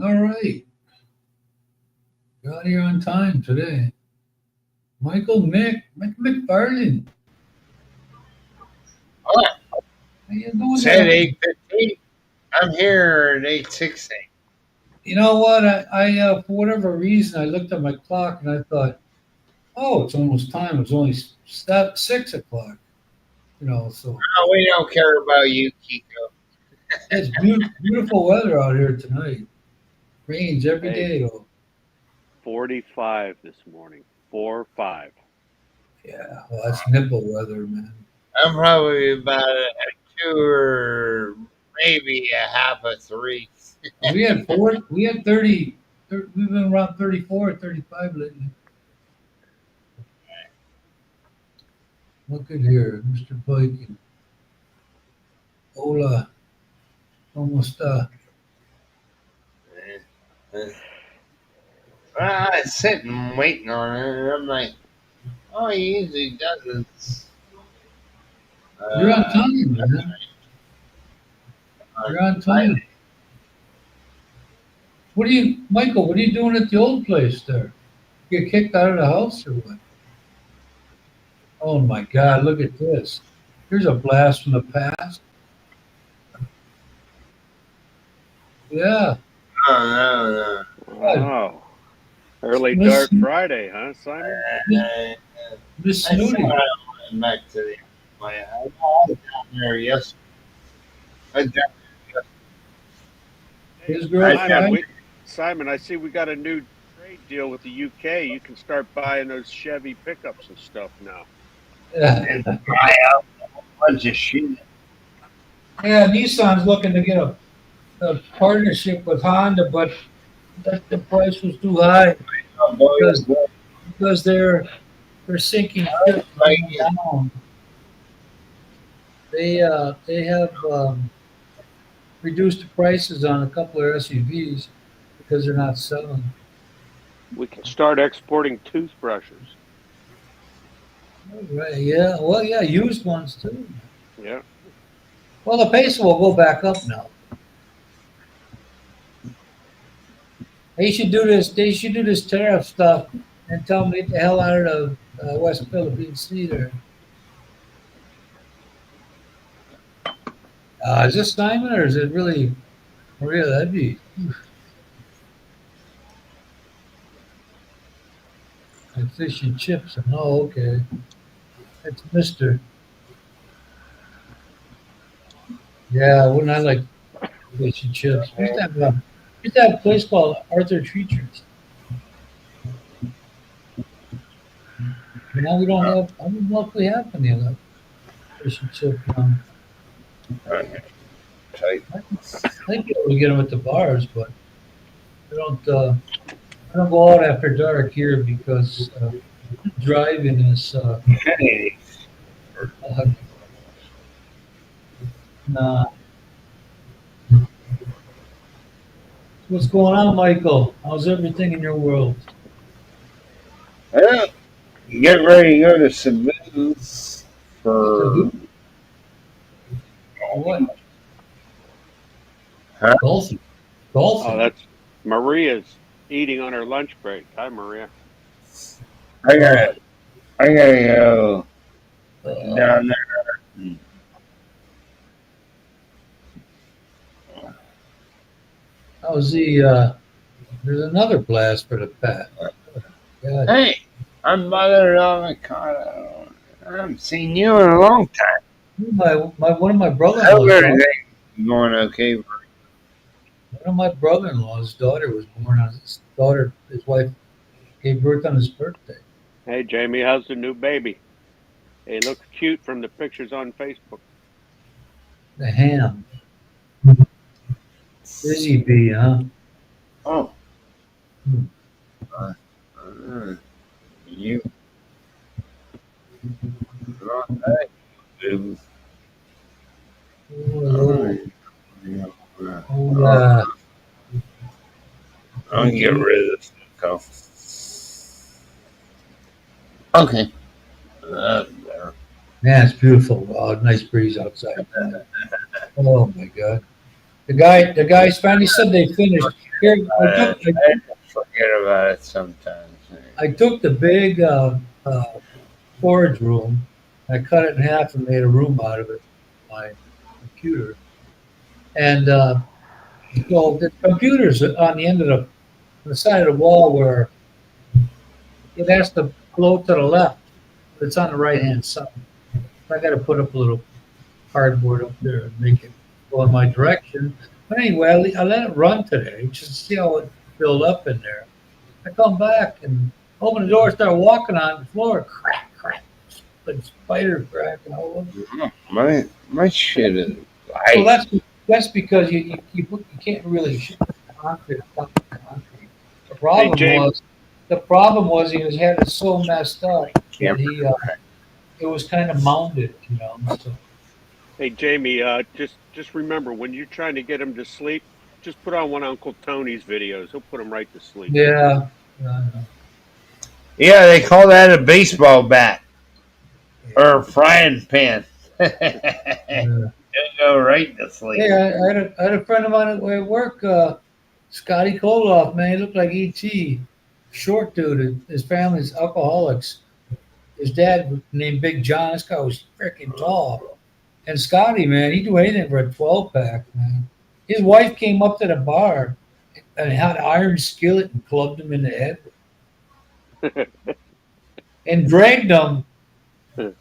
All right. Got here on time today. Michael McFarlane. Oh, How you doing said there? 8:15. I'm here at 8:16. You know what? For whatever reason, I looked at my clock and I thought, oh, it's almost time. It was only 6 o'clock. So Oh, we don't care about you, Kiko. it's beautiful weather out here tonight. Rains every Hey, day. Oh, 45 this morning. 4-5. yeah. Well, that's nipple weather, man. I'm probably about a two or maybe a half a three. We had four. We had 30. We've been around 34, 35 lately. Look at here, Mr. Pike and Ola. Almost. I sit and waiting on it, and I'm like, oh, he usually does it. You're on time, man. You're on I, time. Michael? What are you doing at the old place there? Get kicked out of the house or what? Oh my God! Look at this. Here's a blast from the past. Yeah. no, God, Oh, early Miss dark Friday, huh, Simon? Miss, no. Miss I said Snooty. I went back to the my. I was down there yesterday. I was down there Hey, His yesterday. girl Simon, Friday. Simon, I see we got a new trade deal with the UK. You can start buying those Chevy pickups and stuff now. Yeah. And dry out a bunch of shit. Yeah. Nissan's looking to get a partnership with Honda, but the price was too high Oh, boy, because their sinking ship is like, going down. They have reduced the prices on a couple of SUVs because they're not selling. We can start exporting toothbrushes. Right? Yeah. Well, yeah, used ones too. Yeah. Well, the peso will go back up now. They should do this. They should do this tariff stuff and tell them to get the hell out of the West Philippine Sea there. Is this Simon or is it really Maria? That'd be like fish and chips. Oh, okay. That's Mister. Yeah, wouldn't I like fish and chips? We used to have a place called Arthur Treacher's. Now we don't have. I don't know if we have any of that fish and chip now. tight. I think we get them at the bars, but I don't. I don't go out after dark here because driving is. Hey, Uh, nah. What's going on, Michael? How's everything in your world? well, get ready to go to Cebu's So for who? What? huh? Golfing. Oh, Golfing. that's Maria's eating on her lunch break. Hi, Maria. I Uh, got I gotta go uh, down there. how's the? There's another blast for the pat. God, Hey, I'm bothered on the car. I haven't seen you in a long time. one of my I hope brother-in-law's daughter. everything's going okay. One of my brother-in-law's daughter was born on his daughter. His wife gave birth on his birthday. Hey, Jamie, how's the new baby? He looks cute from the pictures on Facebook. The ham. Busy bee, huh? Oh, Hmm. uh, you. Hey, dude. Oh, Yeah. oh, I'll get rid of this co. Okay. There. man, it's beautiful. Oh, nice breeze outside. Oh my God. The guy finally said they finished. Here, I forget about it sometimes. I took the big storage room. I cut it in half and made a room out of it. My computer, and so the computer's on the end of the side of the wall where it has to float to the left. But it's on the right hand side. I got to put up a little cardboard up there and make it go in my direction. But anyway, I let it run today just to see how it filled up in there. I come back and open the door, start walking on the floor, crack, crack, like spider cracking all over. My shit is Well, light. that's because you can't really ship concrete on concrete. The Hey, problem James. was the problem was he was had it so messed up that he it was kind of mounded, you know. So Hey, Jamie. Just remember when you're trying to get him to sleep, just put on one of Uncle Tony's videos. He'll put him right to sleep. yeah, Yeah, they call that a baseball bat or yeah. a frying pan. Yeah. Go right to sleep. Hey, I had a friend of mine at work, Scotty Koloff, man, he looked like E.T. Short dude. His family's alcoholics. His dad was named Big John. This guy was freaking tall. And Scotty, man, he'd do anything for a 12 pack, man. His wife came up to the bar and had an iron skillet and clubbed him in the head and dragged him to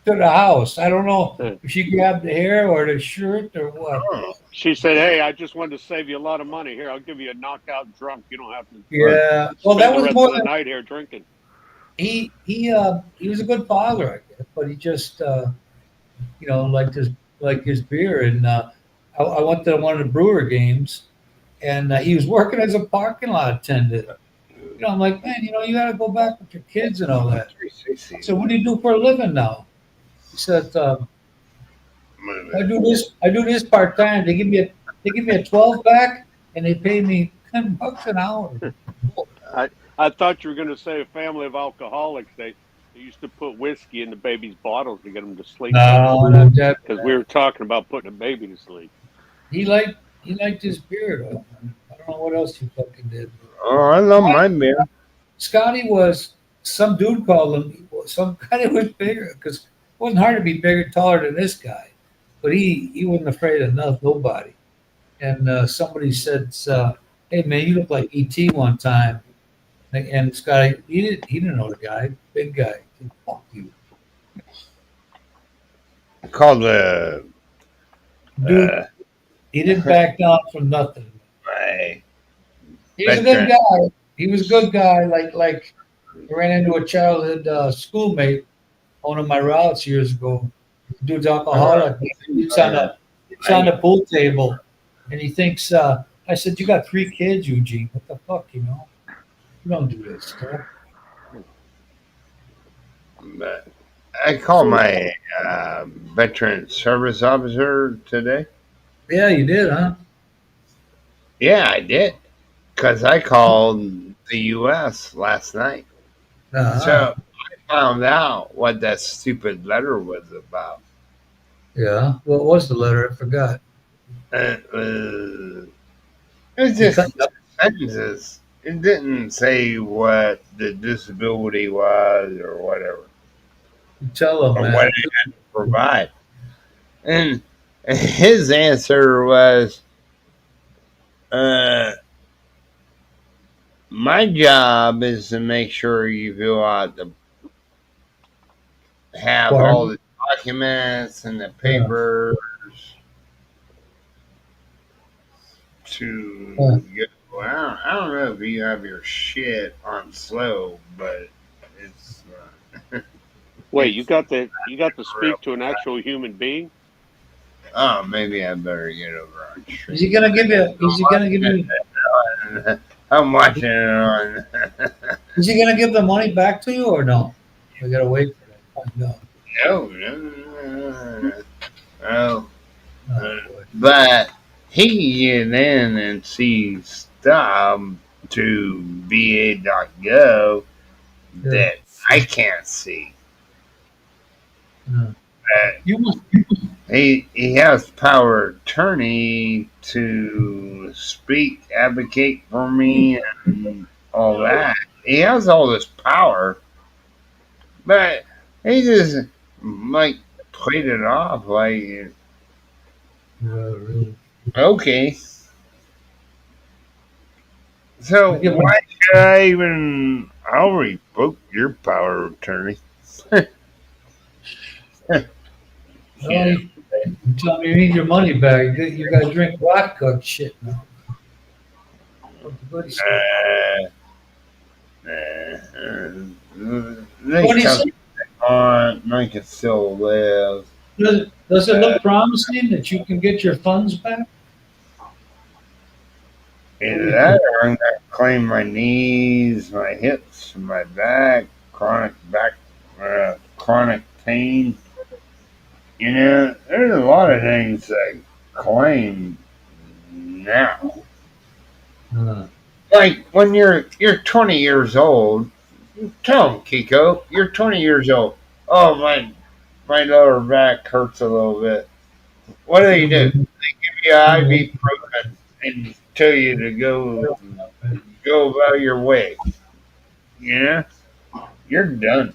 the house. I don't know if she grabbed the hair or the shirt or what. Oh, She said, "Hey, I just wanted to save you a lot of money. Here, I'll give you a knockout drunk. You don't have to Yeah. Well, spend that the was rest more of the than night here drinking." he was a good father, I guess, but he just liked his beer. And I went to one of the Brewer games, and he was working as a parking lot attendant. I'm like, man, you got to go back with your kids and all that. So, what do you do for a living now? He said, I do this part time. They give me a 12 pack, and they pay me $10 an hour. I thought you were going to say a family of alcoholics. They used to put whiskey in the baby's bottles to get them to sleep better. No, not that Because we bad. were talking about putting a baby to sleep. He liked his beer though. I don't know what else he fucking did. Oh, I love my beer. Scotty was some dude called him. Some guy that was bigger because it wasn't hard to be bigger, taller than this guy, but he wasn't afraid of nobody. And somebody said, "Hey man, you look like ET one time." And Scotty, he didn't know the guy, big guy. He said, "Fuck you, Called dude." uh, He didn't back down from nothing. my He was a good veteran. guy. He was a good guy. Like I ran into a childhood schoolmate on one of my routes years ago. Dude's alcoholic. He's on the pool table, and he thinks. I said, "You got 3 kids, Eugene. What the fuck, you know? You don't do this stuff." But I called my veteran service officer today. Yeah, you did, huh? Yeah, I did. Because I called the U.S. last night. Uh-huh. So I found out what that stupid letter was about. Yeah. What was the letter? I forgot. It was You just cut- sentences. It didn't say what the disability was or whatever, You tell him, or what man. it had to provide. And his answer was, uh, my job is to make sure you fill out have all Pardon? the documents and the Yeah. papers Yeah. to get. Well, I don't know if you have your shit on slow, but it's Wait, it's you got to real. speak to an actual human being? Oh, maybe I better get over on Is he stream. gonna give you? Is he gonna give you? I'm watching it on. Is he gonna give the money back to you or no? We gotta wait for that. Find out. No. Oh, Oh, boy. but he can get in and see stuff to va.gov Yeah. that I can't see. Yeah. That You must he has power of attorney to speak, advocate for me, and all that. He has all this power, but he just like played it off like, Really. okay. I So get my why should I even? I'll revoke your power of attorney. well, Yeah. you tell me you need your money back. You got to drink vodka shit now. What the good stuff. Uh, they What do you come say? on, I can still live. Does it look promising that you can get your funds back? What do Either you that think? or I'm gonna claim my knees, my hips, my back, chronic pain. You know, there's a lot of things that claim now. Uh, Like when you're 20 years old, tell them, Kiko, you're 20 years old. Oh, my lower back hurts a little bit. What do? you Give know, you ibuprofen and tell you to go about your way. You know, you're done.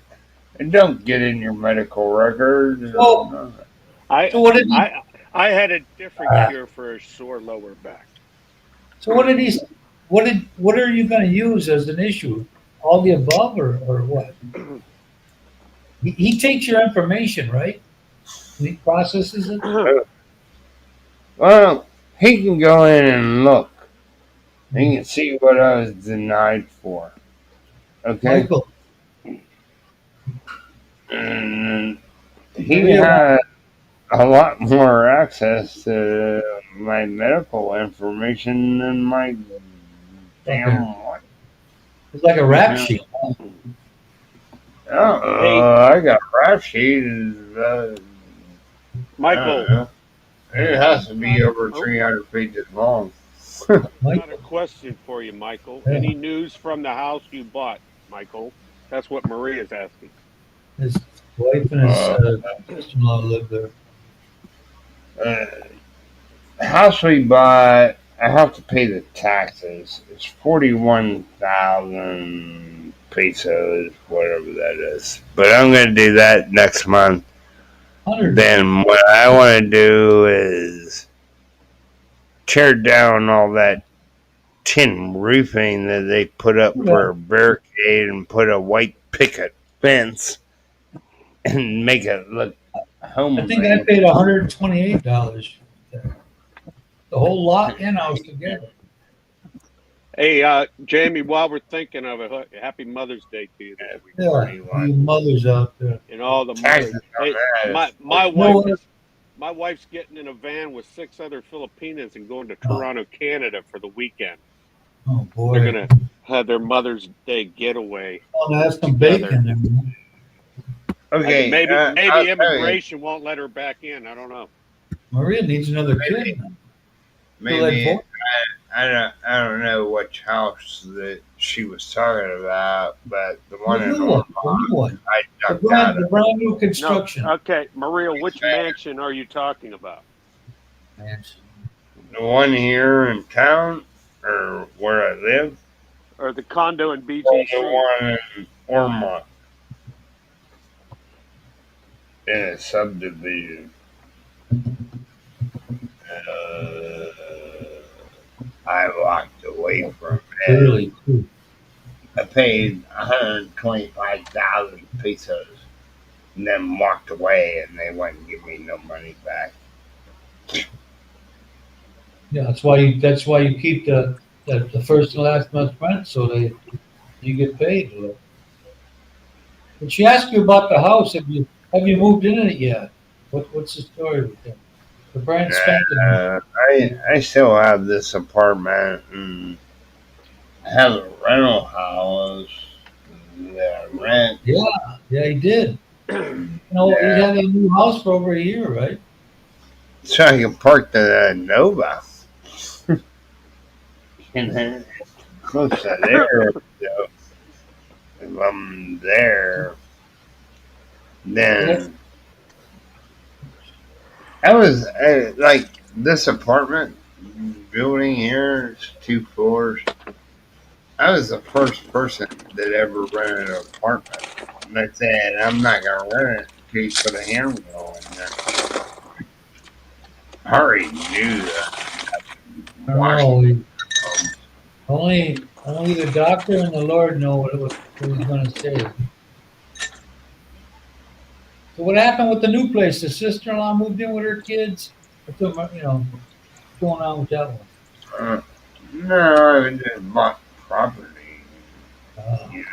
And don't get in your medical records or so, nothing. I so what did he? I I had a different Uh, cure for a sore lower back. so what did he? What are you going to use as an issue? All the above, or what? He takes your information, right? And he processes it. Well, he can go in and look. He can see what I was denied for. Okay? Michael, And he Maria, had a lot more access to my medical information than my okay, damn wife. it's like a rap Yeah. sheet. Hey, I got rap sheet. I don't Michael. know. It has to be over Oh, 300 pages long. got a Michael, question for you, Michael. yeah, Any news from the house you bought, Michael? That's what Maria's asking. his wife and his Uh, sister-in-law live there. uh, the house we bought, I have to pay the taxes. It's 41,000 pesos, whatever that is. But I'm going to do that next month. 100. Then what I want to do is tear down all that tin roofing that they put up for a barricade and put a white picket fence and make it look I think I homely. paid $128 there. The whole lot and house together. Hey, Jamie, while we're thinking of it, happy Mother's Day to you this At week, Yeah, 41. you mothers out there. and all the mothers. Taxes on Hey, that my is my 40. wife No, is my wife's getting in a van with 6 other Filipinas and going to oh, Toronto, Canada for the weekend. oh They're boy, gonna have their Mother's Day getaway I want to have some together. bacon there. Man. Okay, Maybe I'll tell you. immigration won't let her back in. I don't know. Maria needs another kid. Maybe, Man. Still had maybe four. I don't know which house that she was talking about, but the The one in new one, Ormont, the new one, I ducked out the of. brand new No. construction. Okay, Maria, which mansion are you talking about? Man, The one here in town, or where I live, Or the condo in or the BGC? one in Ormont in a subdivision. Uh, I walked away from it. clearly, too. I paid 125,000 pesos and then walked away, and they wouldn't give me no money back. Yeah, that's why you keep the first and last month's rent so you get paid. But she asked you about the house. Have you moved in it yet? What's the story with them? The brand spanking. I still have this apartment and have a rental house that I rent. Yeah, yeah, he did. He's Yeah, had a new house for over a year, right? so I can park the Nova, you know, close to there. So if I'm there, Well, then I was like this apartment building here is 2 floors. I was the first person that ever rented an apartment. And I said, I'm not going to rent it until you put a handle in there. I already knew that. I don't know. Washington. Only the doctor and the Lord know what he's going to say. So what happened with the new place? The sister-in-law moved in with her kids. What's going on with that one? No, I just bought property. Uh, Yeah,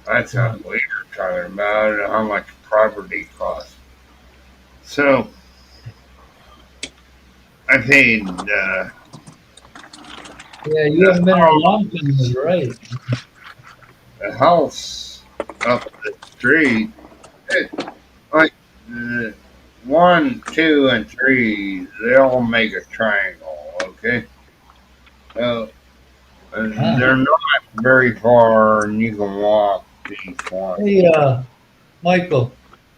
that's what we were talking about, how much property costs. So I paid yeah, you the, haven't been in a long time, is right. the house up the street. It, like uh, 1, 2, and 3, they all make a triangle. Okay, so Huh? they're not very far, and you can walk to each one. Hey, Michael,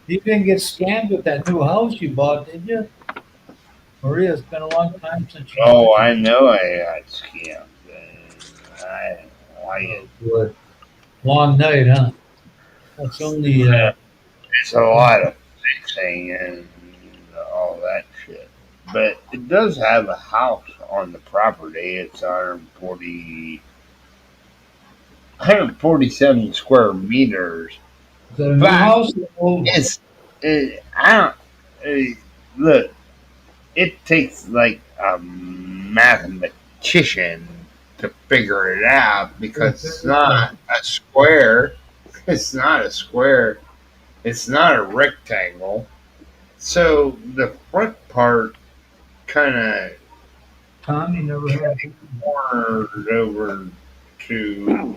you didn't get scammed with that new house you bought, did you? Maria, it's been a long time since you Oh, mentioned I it. know I got scammed. I didn't like it. Oh, good. Long night, huh? That's only It's a lot of fixing and all that shit. But it does have a house on the property. It's 147 square meters. is that a new But house or an old one? it's, I don't, look, it takes like a mathematician to figure it out because it's not a square. It's not a square. It's not a rectangle. So the front part kind of Tommy never had. cornered over to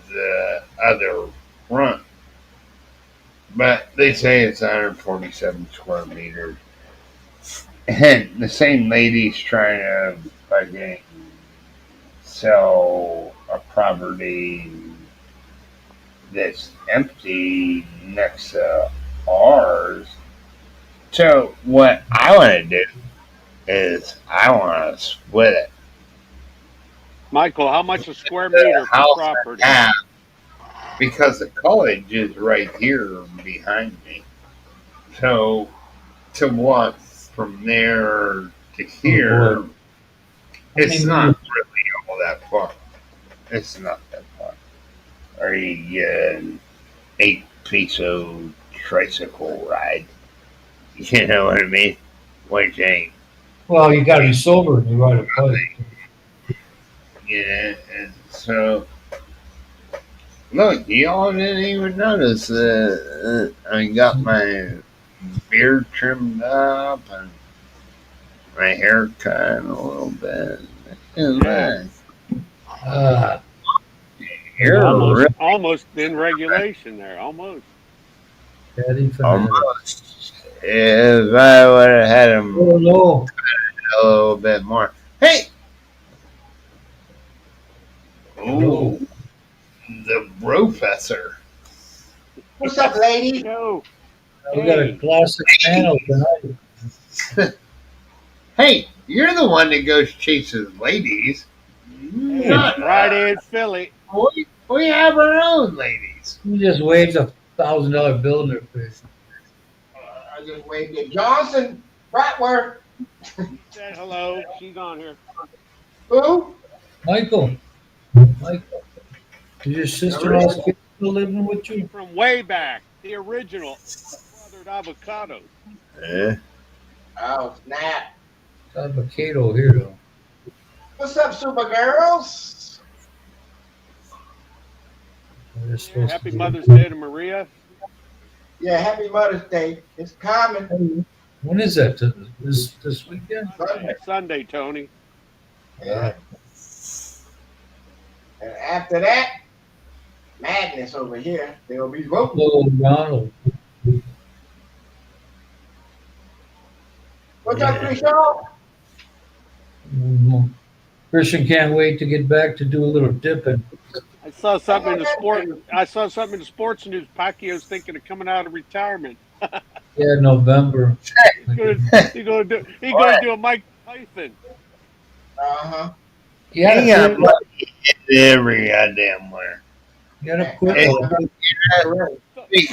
the other front. But they say it's 147 square meters. And the same lady's trying to fucking sell a property that's empty next to ours. So what I want to do is I want to split it. Michael, how much a square The meter for house property? I have because the college is right here behind me. So to walk from there to Oh here, boy. How it's many not meters? really all that far. It's not that far. Or you get an 8 peso tricycle ride. You know what I mean? Which ain't, Well, you got to be sober when you ride a bike. and so look, y'all didn't even notice that I got my beard trimmed up and my hair cut a little bit. It's Yeah, nice. Ah, You're almost really almost in regulation there. Almost. daddy fanatic. almost. If I would have had Oh him no. a little bit more. Hey! Hello. Ooh, the professor. What's up, lady? Yo, We got a hey, classic panel tonight. Hey, you're the one that goes chases ladies. hey, it's Not Friday in Philly. we have our own ladies. He just waves $1,000 bill in their face. I just waved at Johnson. Bratwurst. She said hello. She's on here. Who? Michael, Michael, is your sister-in-law's Maria. kid still living with you? From way back, the original smothered avocados. Eh? Oh, snap. Got a Cato here though. What's up, Supergirls? They're Yeah, supposed to happy be. Mother's Day to Maria. Yeah, happy Mother's Day. It's coming. Hey, when is that? This weekend? Sunday, Sunday, Tony. Yeah. And after that, madness over here. They'll be voting. Hello, Ronald. What's up, Yeah. Christian? Mhm. Christian can't wait to get back to do a little dipping. I saw something in the sport. I saw something in the sports news. Pacquiao's thinking of coming out of retirement. Yeah, November. He's gonna do a Mike Tyson. Uh-huh. You gotta He got quit. money every goddamn where. You gotta quit. Hey,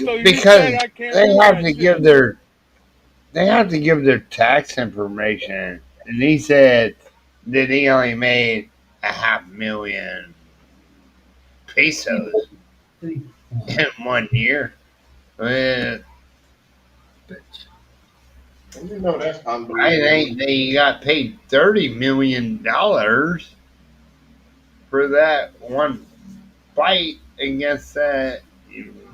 So you said because I can't they do have that to shit. give their tax information, and he said that he only made 500,000 pesos in 1 year. Well, You know that's I unbelievable. think they got paid $30 million for that one fight against that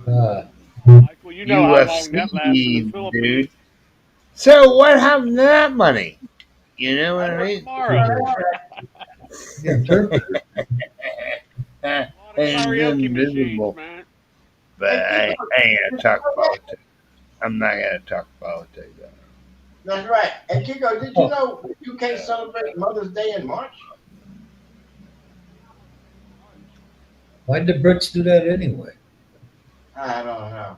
Uh, Michael, you know how long UFC that lasts in the dude. Philippines. So what happened to that money? You know what I For mean? tomorrow. the interpreter. Uh, A lot of it's karaoke machines, invisible. man. But Hey, I ain't gonna talk politics. I'm not gonna talk politics. that's right. And Kiko, did you Oh, know you can't celebrate Mother's Day in March? why'd the Brits do that anyway? I don't know.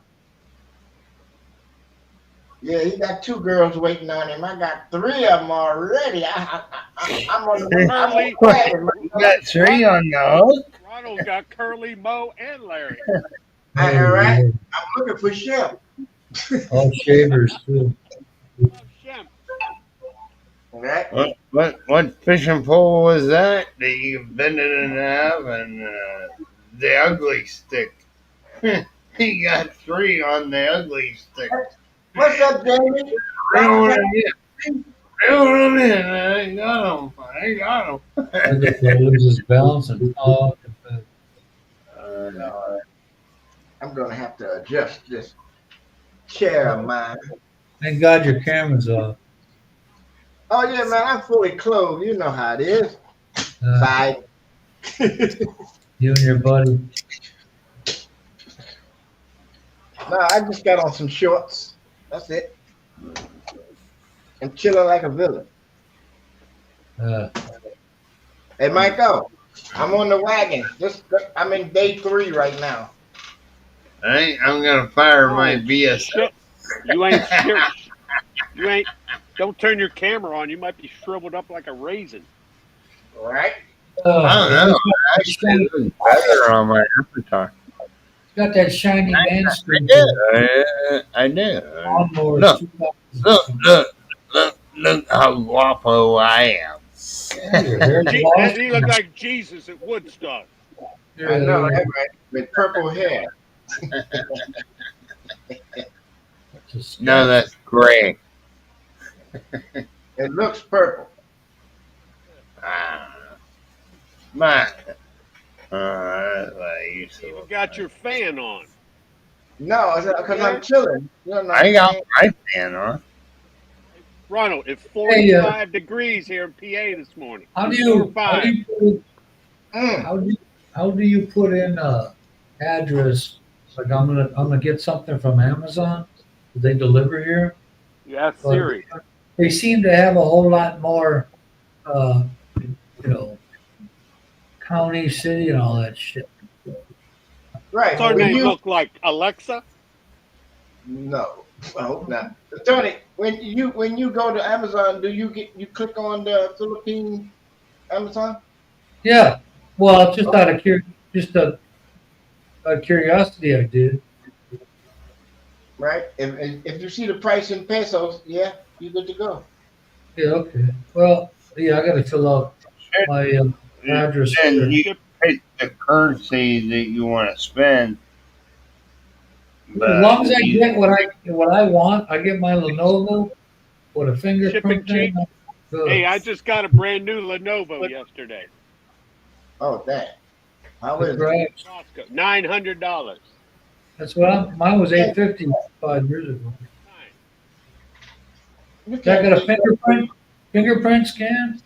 Yeah, he got two girls waiting on him. I got three of them already. I'm on the Curly, wagon. You got three on the hook? Ronald's got Curly, Mo, and Larry. All right. Oh, I'm looking for Shep. all shavers too. Oh, Shem. All right. What fishing pole was that you bend it in half and the ugly stick? He got three on the ugly stick. What's up, Jamie? Reel Long him time. in. Reel him in. I got him. I got him. I just lose his balance and talk. No, I'm gonna have to adjust this chair of mine. Thank God your camera's off. Oh yeah, man, I'm fully clothed. You know how it is. Uh, Fight. you and your buddy. No, I just got on some shorts. That's it. I'm chilling like a villain. Uh, Hey, Michael, I'm on the wagon. I'm in day 3 right now. I'm gonna fire my Oh, BS. shit. You ain't scared. You ain't. Don't turn your camera on. You might be shriveled up like a raisin. All right. I don't know. It's Actually, it looks better on my avatar. got that shiny man I screen. do. I do. Lawnmower Look, 2000. look how guapo I am. Yeah, your hair's lost. He looked like Jesus at Woodstock. I know, right? With purple hair. No, that's gray. It looks purple. My, that's what I used to You even look got like. your fan on. No, it's because I'm chilling. You know what I I'm got saying? my fan on. Ronald, it's Hey, 45 degrees here in PA this morning. How do 4 you or 5. Mm. how do you put in a address? Like I'm gonna get something from Amazon. Do they deliver here? Yeah, But Siri. they seem to have a whole lot more, you know, county, city, and all that shit. Right. What's our When name you look like? Alexa? no, I hope not. Tony, when you go to Amazon, do you click on the Philippine Amazon? Yeah. Well, just out of just a curiosity, I did. Right. If you see the price in pesos, yeah, you good to go. Yeah. Okay. Well, yeah, I got to fill out my address Then here. you Ship. pick the currency that you want to spend, As but long as I you get what I want, I get my Lenovo with a Shipping fingerprint thing. cheap. I'm Hey, good. I just got a brand new Lenovo yesterday. Oh, dang. How That's is it? right. Costco. $900. That's what mine was 850 5 years ago. You I can't got a beat fingerprint scan.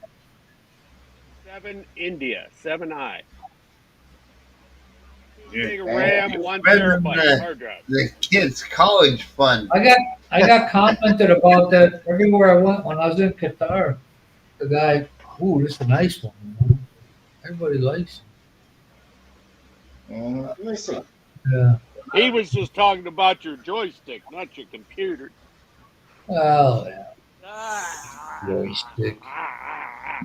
7 India. 7i. 2 you're, gig of that. RAM, you're 1 spending terabyte hard drive. the kids' college fund. I got commented about that everywhere I went when I was in Qatar. The guy, ooh, this is a nice one. Everybody likes Let me see. it. Yeah. He was just talking about your joystick, not your computer. Oh, yeah. Ah, Joystick. ah,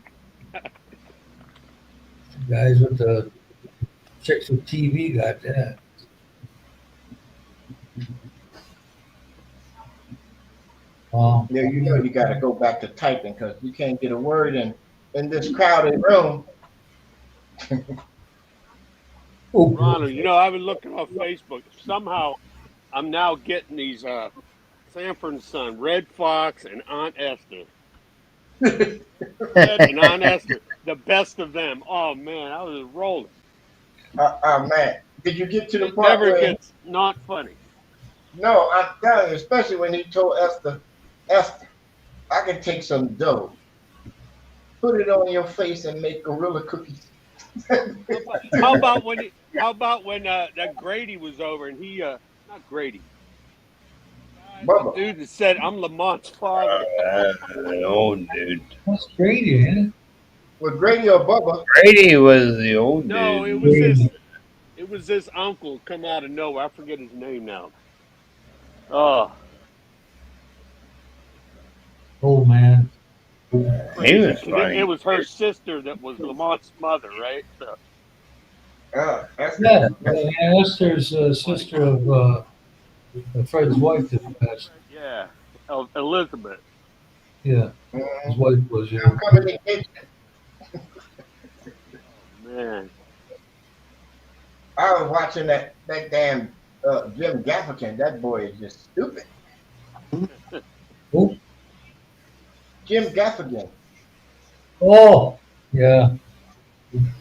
Guys with the chicks with TV got that. Oh, Yeah, you know you got to go back to typing because you can't get a word in this crowded room. oh Ronald, boy. I've been looking on Facebook. Somehow I'm now getting these Sanford and Son, Red Fox and Aunt Esther. Red and Aunt Esther, the best of them. Oh man, I was rolling. Man, did you get to the It part never where? gets not funny. No, I'm telling you, especially when he told Esther, I can take some dough, put it on your face, and make gorilla cookies. How about when that Grady was over and he not Grady, the Bubba. dude that said I'm Lamont's father. The old dude. That's Grady, ain't it? With Grady or Bubba, Brady was the old No, dude. Grady. it was this uncle come out of nowhere. I forget his name now. Oh, Oh man. He crazy was because it funny. was her sister that was Lamont's mother, right? So Esther Yeah. was the best. And Esther's funny. sister of Fred's wife that passed. Yeah, Elizabeth. Yeah. His Mhm. wife was, Upcoming engagement. Oh man. I was watching that damn Jim Gaffigan. That boy is just stupid. oh, Jim Gaffigan. oh, yeah,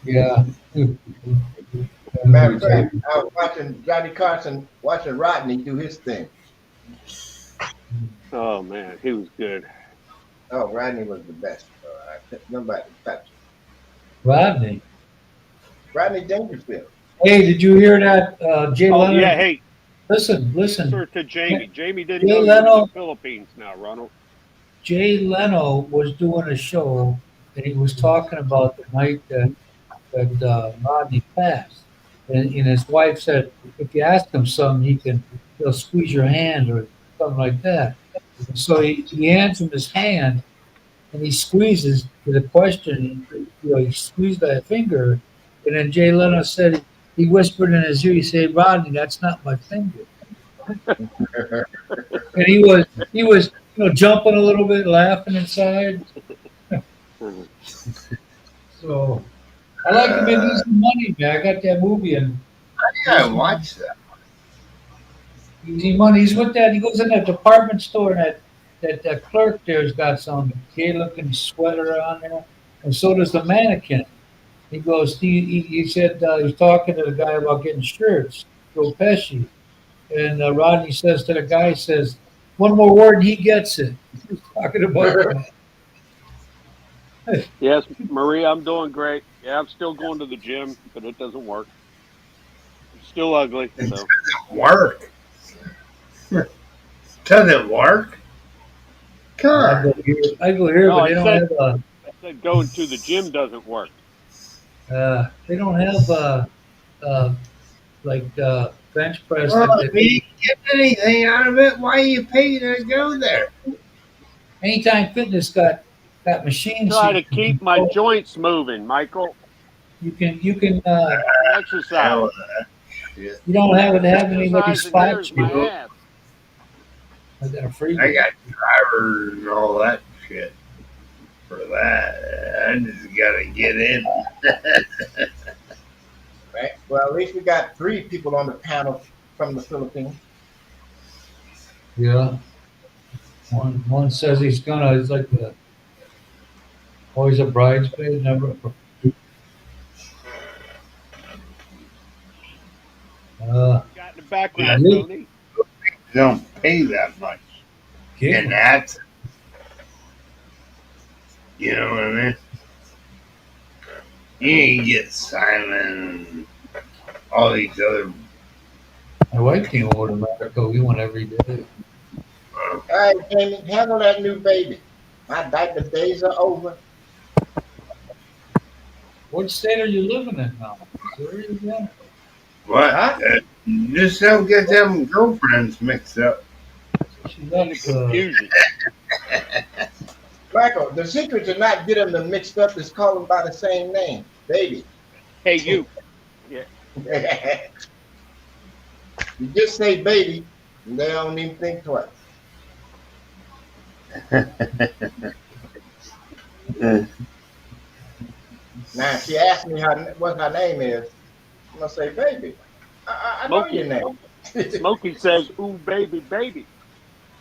yeah. I know what Matter you're of fact, talking I was watching Johnny Carson, watching Rodney do his thing. Oh man, he was good. Oh, Rodney was the best. Nobody touched him. Rodney. Rodney Dangerfield. Hey, did you hear that? Jay Oh yeah, Leonard. hey, Listen. answer to Jamie. Jamie didn't Jay know you were in the Leno. Philippines now, Ronald. Jay Leno was doing a show, and he was talking about the night that Rodney passed, and his wife said, if you ask him something, he'll squeeze your hand or something like that. And so he hands him his hand, and he squeezes to the question. He squeezed that finger, and then Jay Leno said he whispered in his ear. He said, "Rodney, that's not my finger." And he was jumping a little bit, laughing inside. Mhm. So I like him in Easy Money, man. I got that movie and Yeah, I Easy watched that. Easy Money. He's with that. He goes in that department store, and that clerk there's got some gay-looking sweater on there, and so does the mannequin. He goes. He said he was talking to the guy about getting shirts, Joe Pesci, and Rodney says to the guy, he says, "One more word, and he gets it." He's talking about that. Yes, Maria, I'm doing great. Yeah, I'm still going to the gym, but it doesn't work. I'm still ugly, It so doesn't work. Doesn't work? Come I on. go here. I go here, no. but they don't have I said going to the gym doesn't work. they don't have uh, like bench press Well, like they if you do. didn't get anything out of it, why are you paying to go there? Anytime Fitness got machines, so Try you to can keep my control. joints moving, Michael. You can And Hell exercise. with that shit. you don't have to have anybody Exercise, and spot here's my you. ass. I got a I freebie. got drivers and all that shit for that. I just gotta get in. Right. Well, at least we got three people on the panel from the Philippines. Yeah. One says he's like always a bridesmaid, never. Uh, Got in the background, Giggle. Tony. Don't pay that much. And that's, you know what I mean? You ain't get Simon and all these other. My wife came over to America. We went every day. All right, Jamie, handle that new baby. My diaper days are over. What state are you living in now? Missouri again? What? Huh? Just don't get them girlfriends mixed up. She's And up. the confusion. Michael, the secret to not get them mixed up is call them by the same name, baby. Hey, you. Yeah. You just say baby, and they don't even think twice. Now, if she asks me what her name is, I'm gonna say baby. I know your Smokey. name, Smokey says, "Ooh, baby, baby."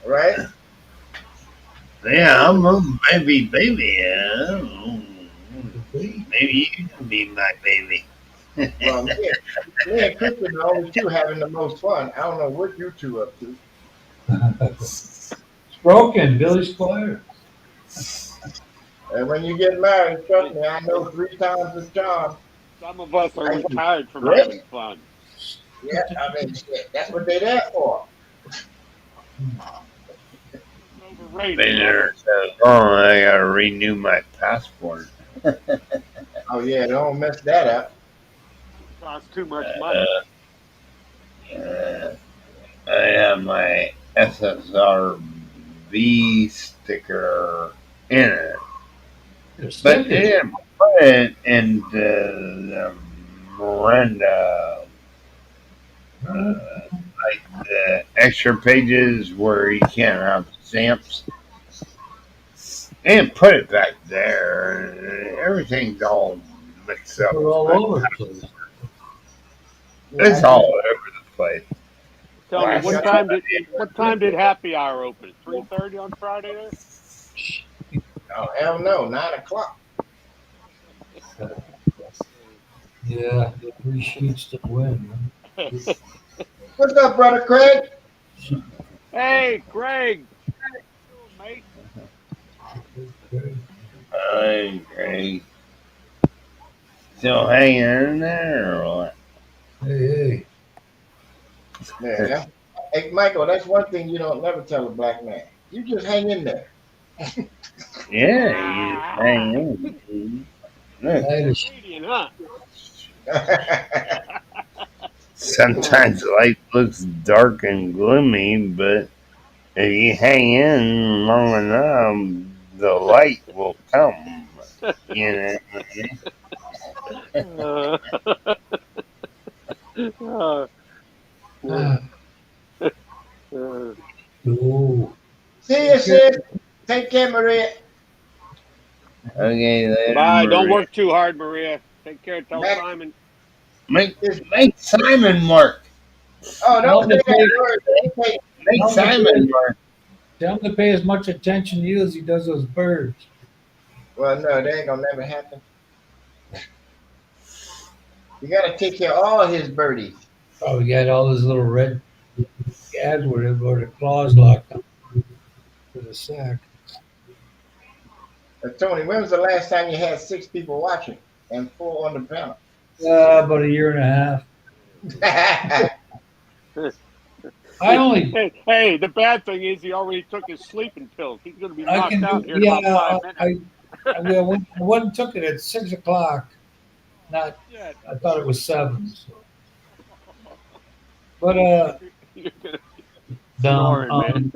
right? Yeah, I'm a baby. Baby. Maybe you can be my baby. Well, me and Kristen are the only two having the most fun. I don't know what you two up to. It's broken, Billy Squire. And when you get married, trust me, I know 3 times the charm. Some of us are Life is retired from great. having fun. Yeah, I mean, shit, that's what they're there for. It's overrated, Been Michael. there so long, I gotta renew my passport. Oh yeah, don't mess that up. It costs too much money. Uh, I have my SSRB sticker in it, There's but they stickers. didn't put it into the Miranda, like the extra pages where you can't have stamps. And put it back there. Everything's all mixed up. They're all over the place. Yeah, It's all over the place. Tell me, I Last what time time did happy hour open? 3:30 on Friday there? oh hell no, 9 o'clock. Yeah, 3 sheets to win. What's up, brother Craig? Hey, Craig. How you doing, mate? Okay. Still hanging in there or what? Hey, Yeah. Hey, Michael, that's one thing you don't never tell a black man. You just hang in there. Yeah, you just hang in. Look, hey. Canadian, huh? sometimes life looks dark and gloomy, but if you hang in long enough, the light will come. You Uh, uh, Ah, uh, oh. See you, sis. Take care, Maria. know? Okay, later, bye. Don't Maria. work too hard, Maria. Take care. Tell Mac Simon. Make is. make Simon work. Oh, Tell don't him say to that pay, word. Don't say- Make tell him to Simon pay, work. tell him to pay as much attention to you as he does those birds. Well, no, that ain't gonna never happen. You gotta take care of all his birdies. Oh, we got all those little red gads where the claws locked up to the sack. Tony, when was the last time you had 6 people watching and 4 on the panel? About a year and a half. I only, Hey, the bad thing is he already took his sleeping pills. He's going to be I knocked can out do, here in yeah, about 5 minutes. I went and took it at 6 o'clock. Not, Shit. I thought it was 7. So. But, You're going to dumb, snoring, man.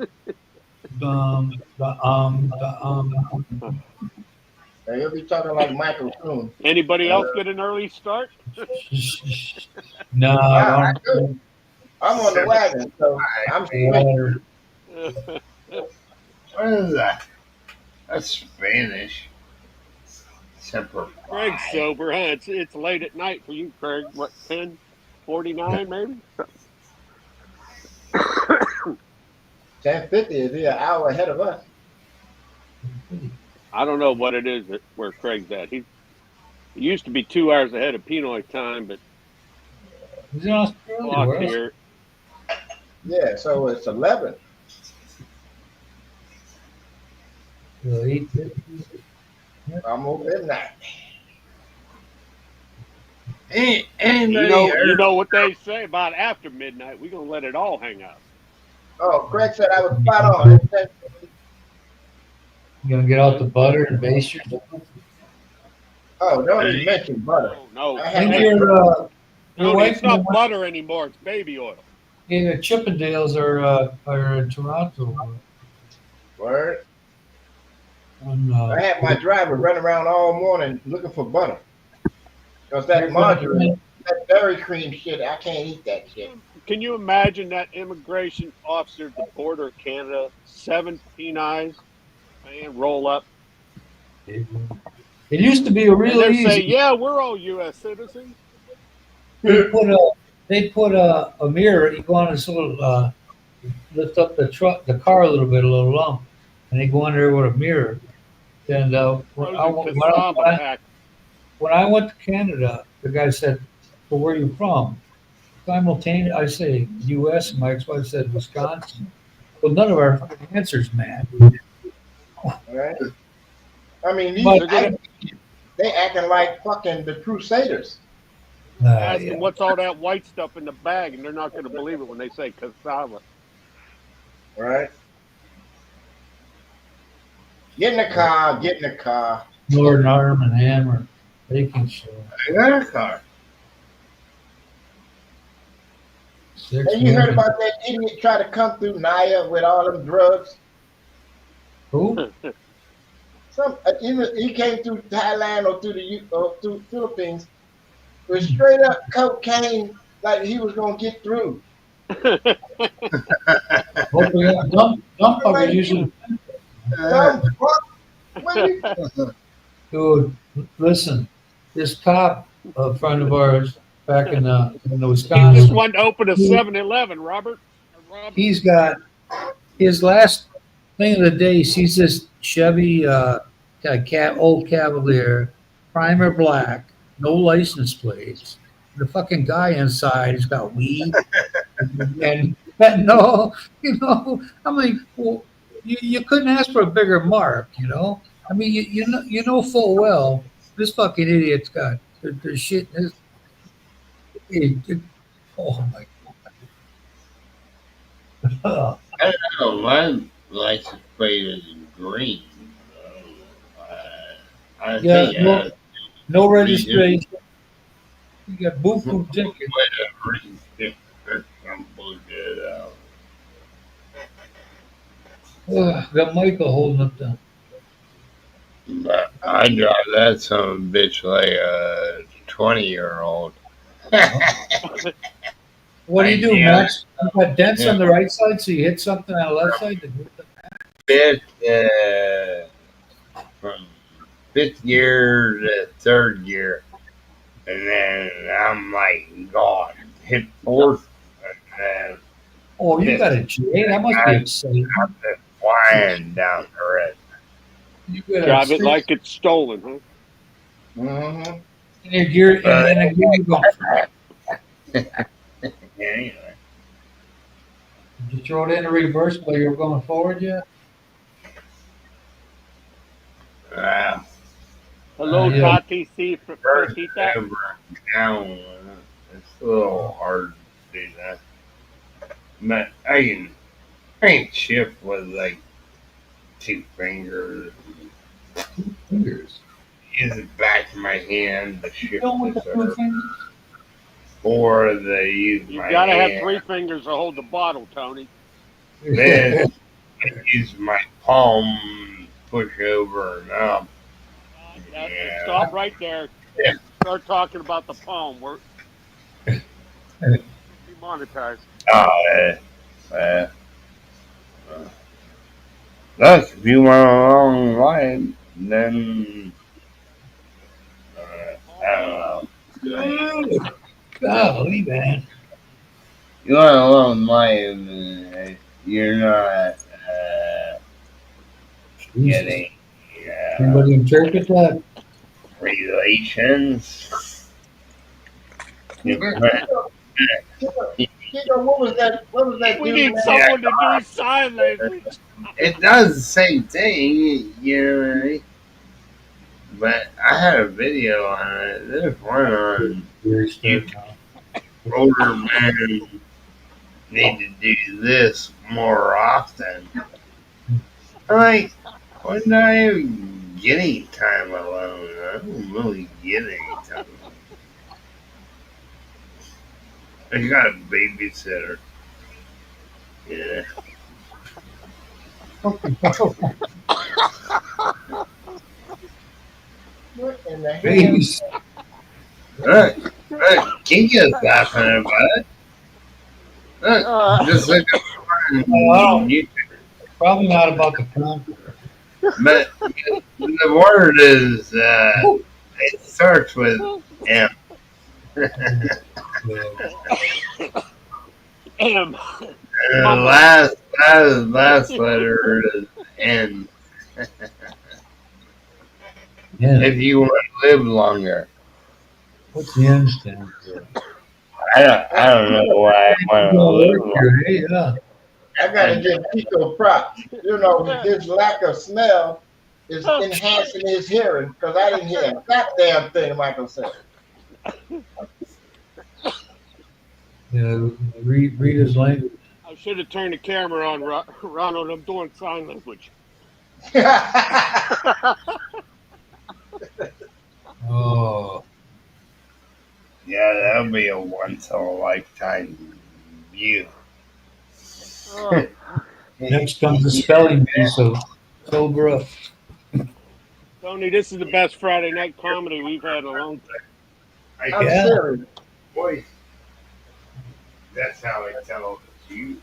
Now, you'll be talking like Michael soon. Anybody else get an early start? No, I, I I do. don't. I'm on the wagon, so I'm straight. Water. What is that? That's Spanish. Semper Craig's Fi. sober, huh? It's late at night for you, Craig. What, 10:49 maybe? 10:50 is here, an hour ahead of us. I don't know what it is where Craig's at. He used to be 2 hours ahead of Pinoy time, but He's in Australia. clock Where else? here. Yeah, so it's 11. 8:50. Almost midnight. Anybody You heard? know what they say about after midnight. We're gonna let it all hang out. Oh, Craig said I was spot on. It's 10:50. You gonna get out the butter and baste yourself? Oh, don't even mention butter. Oh no. I I had think Hey, my your Tony, wife it's and your not butter anymore, it's baby oil. Yeah, Chippendales are in Toronto. Word. On, I had my driver run around all morning looking for butter because that they're gonna, margarine, that dairy cream shit, I can't eat that shit. Can you imagine that immigration officer at the border of Canada, 17 eyes, man, roll up, it used to be and real they say, easy. "Yeah, we're all U.S. citizens." They put a a mirror. You go on this little lift up the car a little lump, and they go on there with a mirror. And Frozen cassava pack. when I went to Canada, the guy said, "So where are you from?" Simultaneously, I say U.S. and my ex-wife said Wisconsin. Well, none of our fucking answers, man. Right? I mean, these But They're gonna ICE, they acting like fucking the Crusaders. ask yeah, them what's all that white stuff in the bag, and they're not gonna believe it when they say cassava. Right? Get in the car. Get in the car. Northern Arm and Hammer, baking show, I got a car. 6 And you heard women. about that idiot try to come through Naya with all them drugs? Who? He came through Thailand or through Philippines with straight up cocaine, like he was gonna get through. Hopefully, dump I'm fuckers like, usually. dumb fuck. What you? Dude, listen, this cop, a friend of ours back in the He just Wisconsin, wanted to open a he, 7-Eleven, Robert. Robert. he's got his last thing of the day. He sees this Chevy old Cavalier, primer black, no license plates. The fucking guy inside has got weed and no, I mean, well, you couldn't ask for a bigger mark, you know. I mean, you know full well this fucking idiot's got the shit in his. It, oh my god! I don't know. My license plate is green. I Yeah, think I no, have no reason registration. You got buku ticket. some bullshit out. Got Michael holding up the. But I drive that son of a bitch like a 20-year-old. What do I you do, nailed Max? You got dents it. on the right side, so you hit something on the left side. Fifth, from fifth year to third year. And then I'm like, God, hit fourth. And then Oh, you got fifth. a J. That must be I exciting. started flying down the red. You got a Drive it six like it's stolen, huh? Mm-hmm. in your gear, But and a gear you going. anyway, Did you throw it in the reverse while you were going forward yet? uh, Hello, Yeah. Tati C. first Cosita. ever down, it's a little hard to do that. But I can shift with like two fingers. Fingers. Use the back of my hand to You shift going with the the two surf. fingers? Or they use You my gotta have hand. 3 fingers to hold the bottle, Tony. This I use my palm push over and up. Yeah. Stop right there. Yeah. Start talking about the palm. We're demonetized. Uh, Thus, if you want a long life, then I don't know. Golly, man. You want a long life, you're not Jesus. getting Anybody interpret that? relations. You Chico, what was that? What was that We dude, need man? someone to do sign language. It does the same thing, you know. But I had a video on it. There's one on Very you straight now. older men need to do this more often. I'm like, when I even get any time alone? I don't really get any time. I got a babysitter. Yeah. What in the hell? Please. Look, Kinko's laughing about it. Look, just look up Well, YouTube. probably not about the conqueror. But the word is, it starts with M. Yeah. M. And the Mama. last letter is N. Yeah. If you want to live longer. What's the end stand for? I don't know why I want to Don't live work longer. here. Hey, yeah. I gotta give Pico props. You know, his lack of smell is enhancing his hearing because I didn't hear a goddamn thing Michael said. Yeah. Read his language. I should have turned the camera on, Ronald. I'm doing sign language. Oh, Yeah, that'll be a once in a lifetime view. Oh, next comes the spelling bee. So sober up. Tony, this is the best Friday night comedy we've had in a long time. I I'm guess, Yeah. serious. boy, that's how I tell you.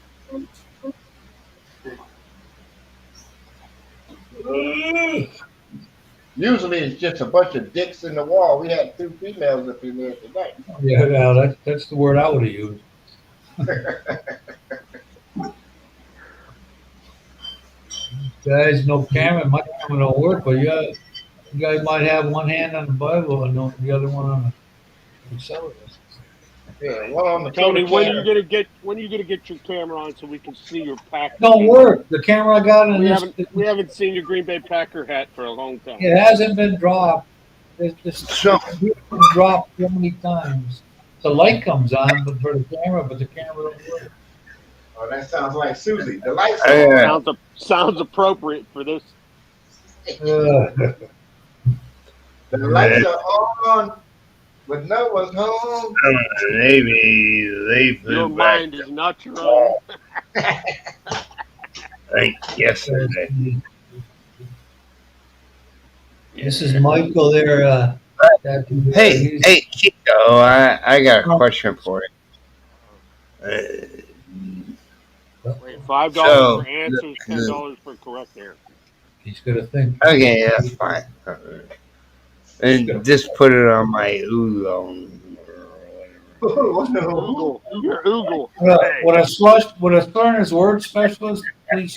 Usually it's just a bunch of dicks in the wall. We had two females up in there tonight. Yeah. Now that's the word I would have used. Guys, no camera. My camera don't work, but yeah, you guys might have one hand on the Bible and the other one on the accelerator. Yeah, one on the Tony, soda when are can. you gonna get your camera on so we can see your Packer? Don't work. The camera I got in We this, haven't seen your Green Bay Packer hat for a long time. it hasn't been dropped. This So, been dropped so many times. The light comes on, but for the camera, the camera don't work. Oh, that sounds like Susie. The lights are I, on. Sounds appropriate for this. Uh, The lights are on, but no one's home. maybe they Your flew back mind is not your own. like yesterday. this is Michael there. Hey, Chico, I got a question for you. Wait, $5 So, for answers, $10 for correct answer. He's gonna think. okay, that's fine. And just put it on my oolong. Oh, no. Oogle, your Oogle. Hey, Would a learner's word specialist please?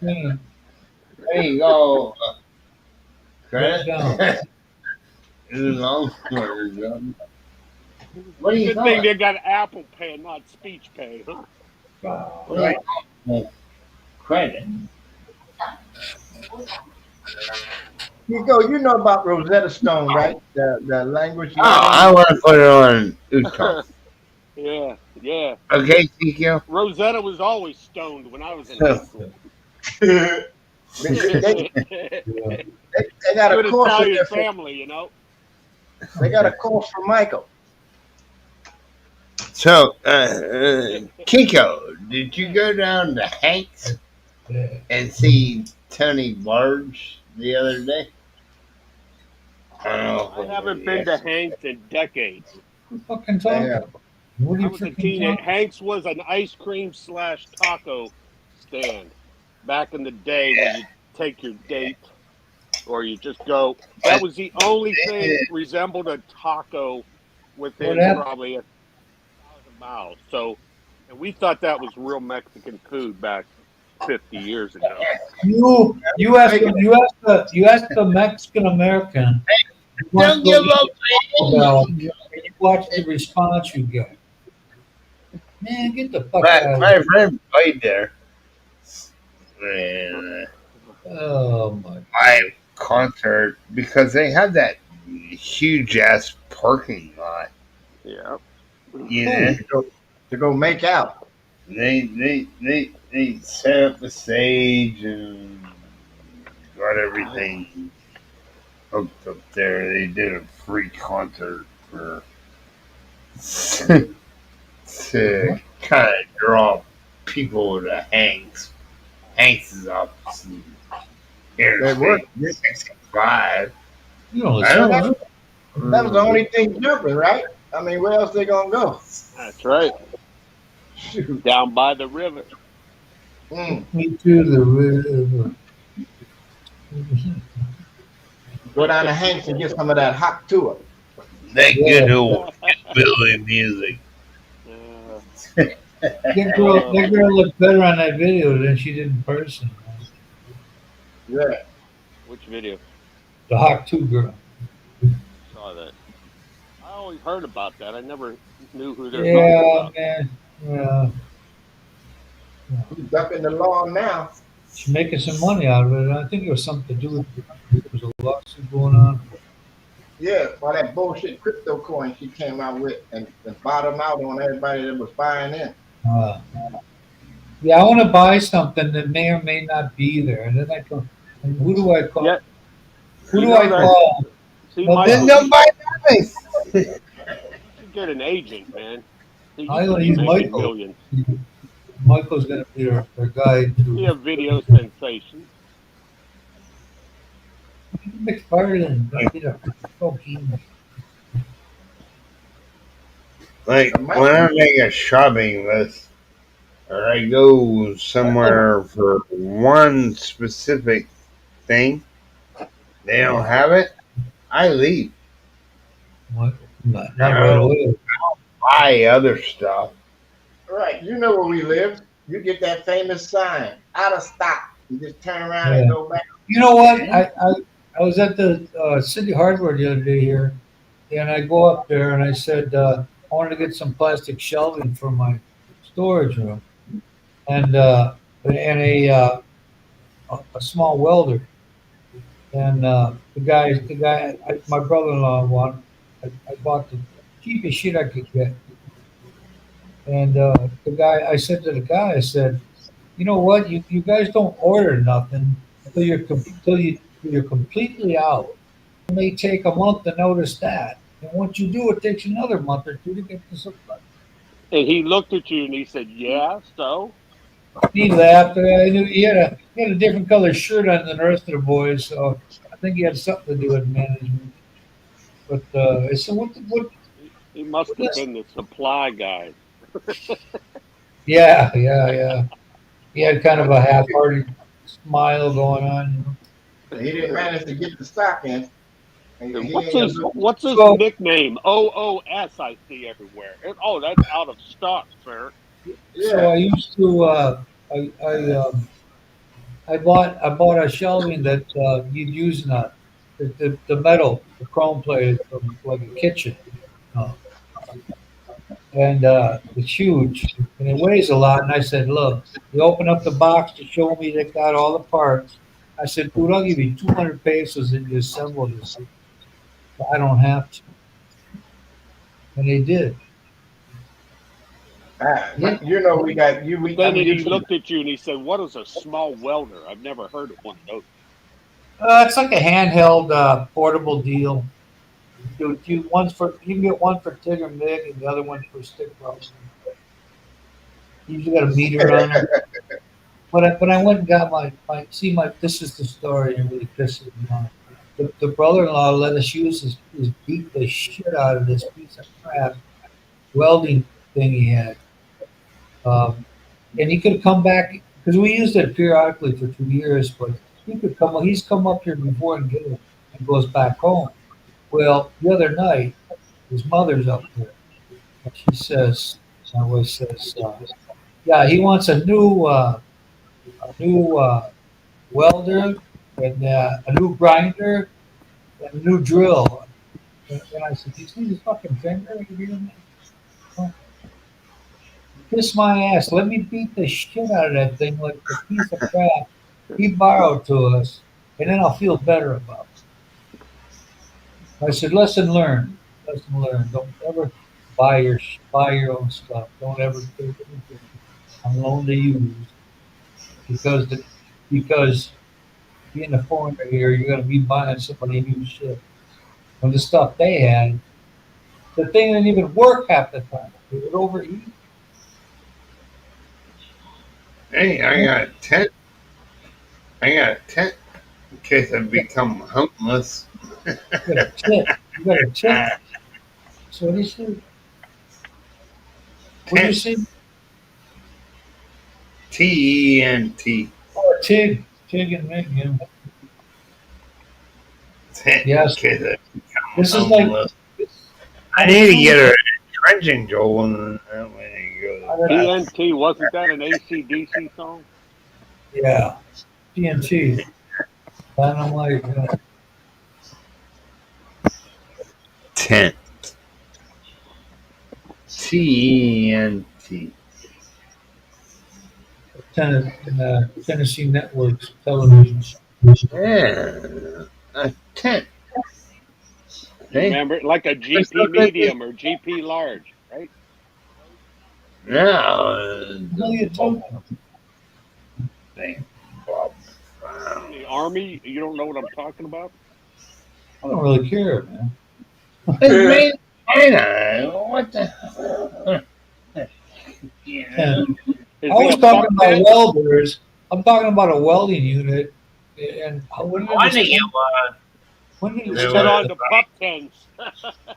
There you go. Write it down. Credit. Oolong. What do you good call thing it? they got Apple Pay, not Speech Pay, huh? What do you call it? Credit. Pico, you know about Rosetta Stone, right? The language Oh, learning. I want to put it on Utah. Yeah. Okay, Chico? Rosetta was always stoned when I was in high school. they, they, Yeah. they got a Good course in Italian there for, family, you know. they got a course for Michael. So, Kiko, did you go down to Hank's Yeah. and see Tony Barge the other day? I don't know. I haven't been to Hank's in decades. What fucking talking Yeah. about? What are I you was a freaking teenager. talking? Hank's was an ice cream / taco stand back in the day where you take your date or you just go. That was the only thing resembled a taco within What happened? probably 1,000 miles. So, and we thought that was real Mexican food back 50 years ago. You asked the Mexican American. Don't give up, You watch the response you get. Man, get the fuck out of my here. friend played there. And, Oh my. live concert because they had that huge ass parking lot. Yeah. You know, To go make out. they set up the stage and got everything hooked up there. They did a free concert for to kind of draw people to Hanks's office in They work. Interstate 65. You know, I don't That, know. that was the only thing jumping, right? I mean, where else they gonna go? That's right. Shoot. Down by the river. Mm. me to the river. Go down to Hanks and get some of that hot tour. That Yeah, good old Billy music. that Oh, girl looked better on that video than she did in person. Man. Yeah. which video? The Hawk 2 girl. Saw that. I always heard about that. I never knew who they're talking Yeah, about. man. Yeah, yeah. He's ducking the law now. She's making some money out of it. I think it was something to do with there was a lawsuit going on. Yeah, all that bullshit crypto coin she came out with and bottom out on everybody that was buying in. Uh, yeah, I want to buy something that may or may not be there. And then I go, and who do I call? Yeah, Who you do know I that. call? See, Well, Then Michael, this, don't buy nothing. you should get an agent, man. He I used to be he's making Michael. millions. Michael's going to be their guy Be to a video sensation. McFarland. You know, cocaine. Like The mic, when I make a shopping list or I go somewhere for one specific thing, they don't have it, I leave. What? I Not right don't away. buy other stuff. right? You know where we live. You get that famous sign, out of stock. You just turn around and Yeah. go back. You know what? I was at the City Hardware the other day here, and I go up there and I said I wanted to get some plastic shelving for my storage room, and a small welder. And my brother-in-law wanted. I bought the cheapest shit I could get, and I said to the guy, I said, you know what? You guys don't order nothing till you're completely out. It may take a month to notice that, and once you do, it takes another month or two to get the supply. And he looked at you and he said, "Yeah, so." He laughed. I knew he had a different color shirt on than the rest of the boys, so I think he had something to do with management. But I said, He must what have this? been the supply guy. Yeah, yeah, yeah. He had kind of a half-hearted smile going on. He didn't manage to get the stock in. And He ain't a little. what's his So nickname? OOS I see everywhere. Oh, that's out of stock, sir. so Yeah. I used to I bought a shelving that you'd use in the metal, the chrome plated from like a kitchen, uh, and it's huge and it weighs a lot. And I said, look, you open up the box to show me they got all the parts. I said, dude, I'll give you 200 pesos and you assemble this. I don't have to, and they did. Yeah, You know we got you. Then I'm he used to. looked at you and he said, "What is a small welder? I've never heard of one of those." it's like a handheld portable deal. You can get one for Tig or Mig and the other one for Stick Welding. You usually got a meter on them. But I went and got my see my this is the story and it really pisses me off. The brother-in-law let us use his beat the shit out of this piece of crap welding thing he had. And he could have come back because we used it periodically for 2 years, but he's come up here before and get it and goes back home. Well, the other night his mother's up there and she says, my wife says, yeah, he wants a new welder and a new grinder and a new drill. And I said, "Do you see his fucking finger? Are you hearing me? Oh, kiss my ass. Let me beat the shit out of that thing like the piece of crap he borrowed to us, and then I'll feel better about it." I said, "Lesson learned. Lesson learned. Don't ever buy your own stuff. Don't ever take anything on loan to use because because being a foreigner here, you're going to be buying somebody new shit. When the stuff they had, the thing didn't even work half the time. It would overheat. Hey, I got a tent. I got a tent in case I become homeless. You got a tit. You got a tit. So what do you say? What do you Tent. say? Tent. Oh, Tig. Tig and Mig, yeah. Tent in Yes. case I become This is like homeless. I how need much to money? get a trenching Joel and that way I go to the bathroom. TNT, wasn't that an AC/DC song? Yeah. TNT. Dynamite. Tent. TNT. Tennessee Networks television. Yeah. A tent. You Hey, remember, like a just GP look like this. medium or GP large, right? No. What are you talking about? Thing. Bob In Brown. the Army, you don't know what I'm talking about? I don't really care, man. It's made in China. What the? Yeah. Yeah. I Is it was a talking buck about tent? welders. I'm talking about a welding unit. And when did I this think it come? was. When did You it There moving start? was on to pup tents.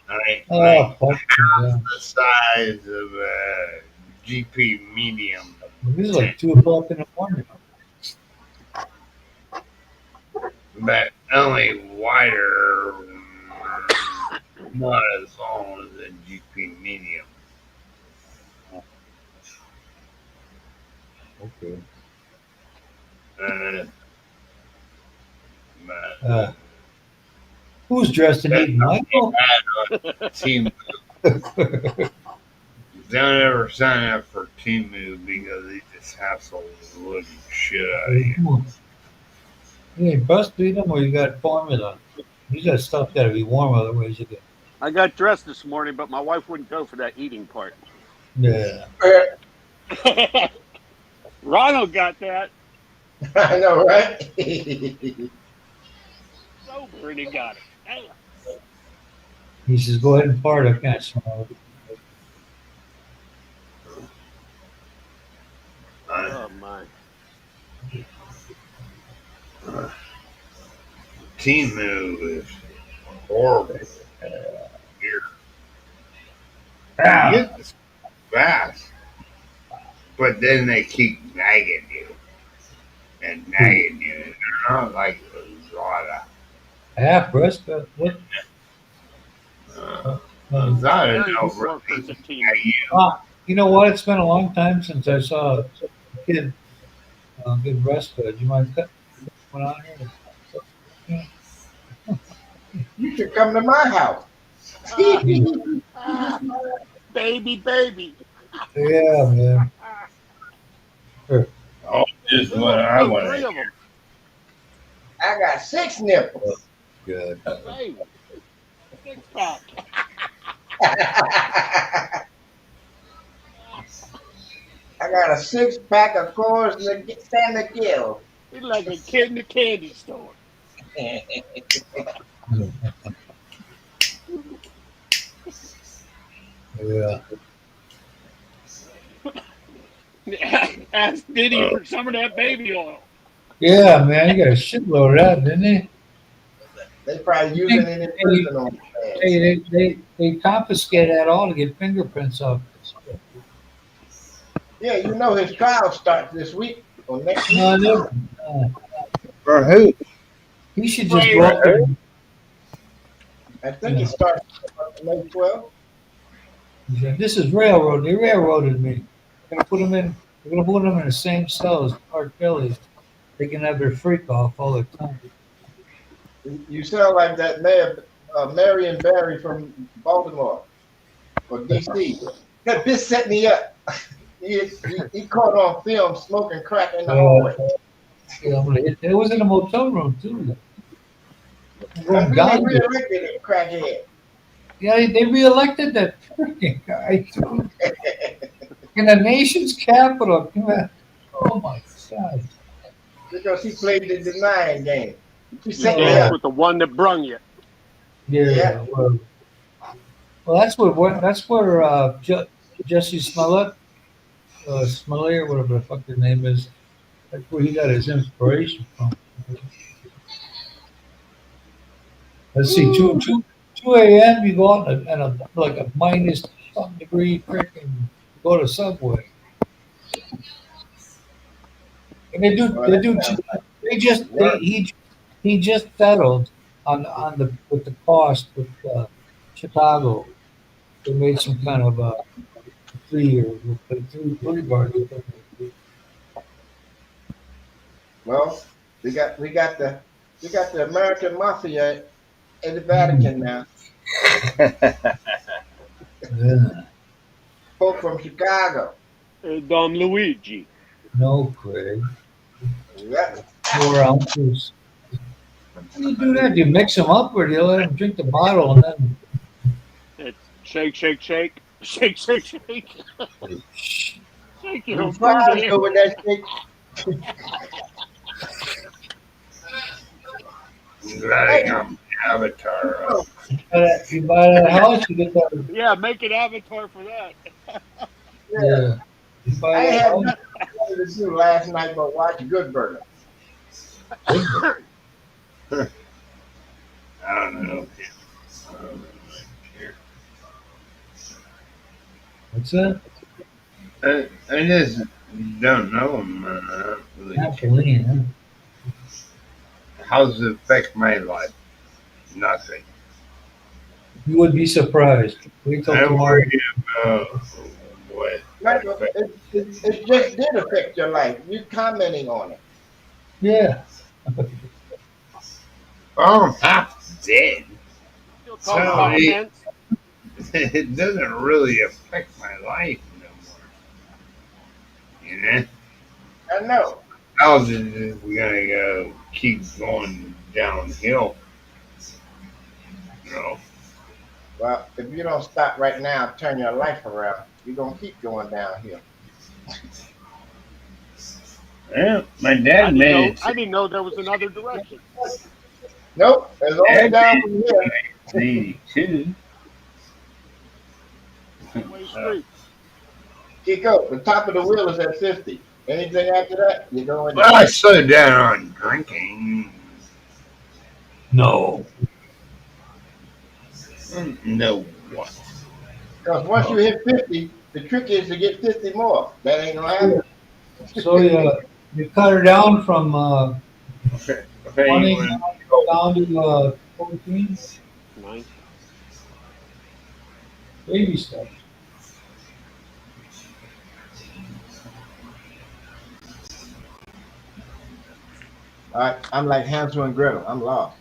like Oh, fucking yeah. the size of a GP medium This is like tent, 2 o'clock in the morning. but only wider, not as long as a GP medium. Okay. Uh, but Uh, who's dressed in that's Eden? not Michael? bad on Team. Don't ever sign up for Timu because they just hassle the living shit out of you. You ain't breastfeed them or you got formula? You got stuff got to be warm, otherwise you get. I got dressed this morning, but my wife wouldn't go for that eating part. Yeah. Ronald got that. I know, right? Sober and he got it. Damn. He says, go ahead and fart. I can't smell it. Uh, Oh my. uh, Timu is horrible here. You Ah, get this fast, but then they keep nagging you and nagging you. And they're not like Lazada. half breast. What? Uh, Uh, Lazada Very don't good really workers at nag Timu. you. you know what? It's been a long time since I saw a kid get breastfed. You mind cut one on here? Yeah. You should come to my house. Ah, ah, baby. Yeah, man. Sure. Oh, just what I Oh, want to three hear. of them. I got 6 nipples. Good. Hey, six pack. I got a 6 pack of course San Miguel. He's like a kid in the candy store. Yeah. Ask Diddy Uh, for some of that baby oil. Yeah, man. You got a shitload of that, didn't they? They probably using it in They, prison on hey, fans. they confiscated that all to get fingerprints off. Yeah, you know his trial starts this week or next No, week. for who? he should just go Wait, up there. I You think it know, starts May 12th. he said, "This is railroad. They railroaded me. They're gonna put them in. They're gonna put them in the same cell as Art Kelly. They can have their freak off all the time." You sound like that mayor, Marion Barry from Baltimore or D.C. That bitch set me up. He caught on film smoking crack in the hallway. Yeah, I'm gonna hit. It was in a motel room too. I Going think they ganja. reelected a crackhead. Yeah, they reelected that freaking guy too. In the nation's capital. Come on. Oh my God. Because he played the denying game. He you set me dance Oh, up. with the one that brung you. Yeah. yeah. Well, that's where Jesse Smollett. Smiley, whatever the fuck his name is. That's where he got his inspiration from. Let's see, two a.m. You go out and like a minus something degree freaking go to Subway, and Well, they that do sounds like they work. he just settled on the with the cost with Chicago. They made some kind of 3 year three bars. Well, we got the American Mafia in the Mm, Vatican now. yeah. Folk from Chicago. Don Luigi. No, Craig. Yeah. 4 ounces. How do you do that? Do you mix them up, or do you let them drink the bottle and then? It's shake, shake, shake, shake, shake, shake. Shake your Them food fries in. go with that shit. Letting Hey, them avatar up. yo, You buy that house, you get that. Yeah, make an avatar for that. yeah. Yeah. You buy I ain't that had house. nothing better to do last night but watch Good Burger. Good boy. I don't know. I don't really care. What's that? I just don't know him. I don't really care. Trampoline, huh? How does it affect my life? Nothing. You would be surprised. Wait till I tomorrow. worry about what Right? affects. It just did affect your life. You commenting on it. Yeah. Oh, I'm half dead. Still talk So about it, Pence. it doesn't really affect my life no more. You know? I know. How's it we're gonna go keep going downhill? You know? Well, if you don't stop right now, turn your life around, you're gonna keep going downhill. Well, my I dad didn't made know. it. I didn't know there was another direction. Nope, there's only Dad down made from here. it in 82. One way So, street. Chico, the top of the wheel is at 50. Anything after that, you're going well, down. I slowed down on drinking. No. No what? Because once you Oh. hit 50, the trick is to get 50 more. That ain't gonna Yeah. happen. So you cut her down from Okay, okay, you 20 want to go? down to 14. Nice. Baby steps. All right, I'm like Hansel and Gretel. I'm lost.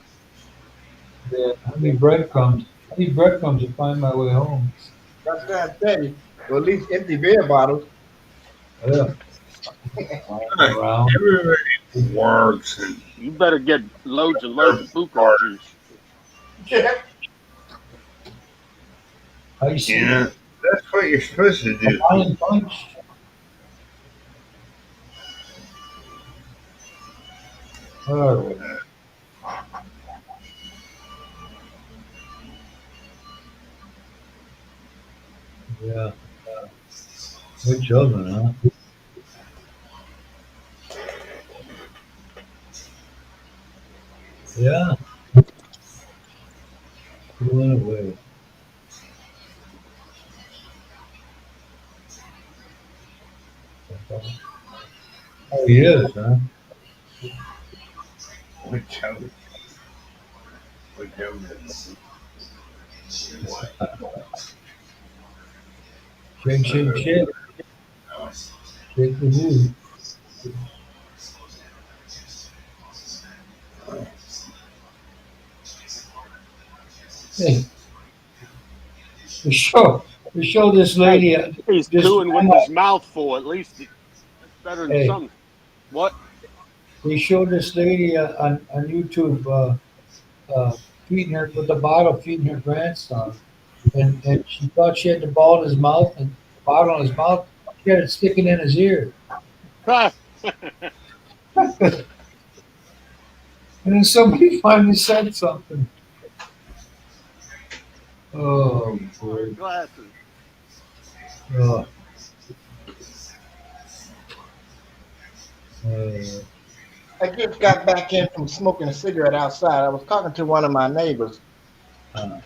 Yeah. I need breadcrumbs. I need breadcrumbs to find my way home. That's what I'm telling you. Or at least empty beer bottles. Yeah. Around. Everybody works and You better get loads and loads works of Buco hard. juice. I You see. know, that's what you're supposed to do. Island punch. All right. Yeah. Good children, huh? Yeah. Doing away. Oh, he is, huh? Which of which of what? Shake, shake, shake. Shake the booty. Hey, to show this Hey, lady, he's this chewing with grandma, his mouth full. At least that's better than hey, some. What? they showed this lady on YouTube feeding her with the bottle, feeding her grandson. And she thought she had the ball in his mouth and the bottle in his mouth. She had it sticking in his ear. Ha! And then somebody finally said something. Oh, Wear boy. glasses. Oh, Uh, I just got back in from smoking a cigarette outside. I was talking to one of my neighbors, uh,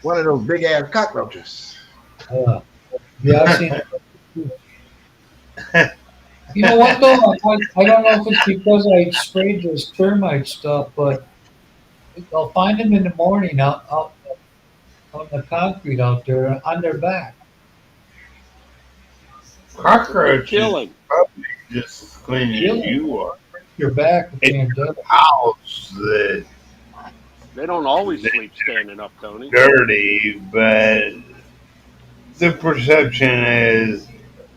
one of those big ass cockroaches. yeah, I've seen it. You know what though? I don't know if it's because I sprayed this termite stuff, but I'll find them in the morning out on the concrete out there on their back. That's what they're Cockroaches killing. probably just as clean as Kill you are. your back if It's they're dead. a house that They don't always that's sleep standing up, Tony. dirty, but the perception is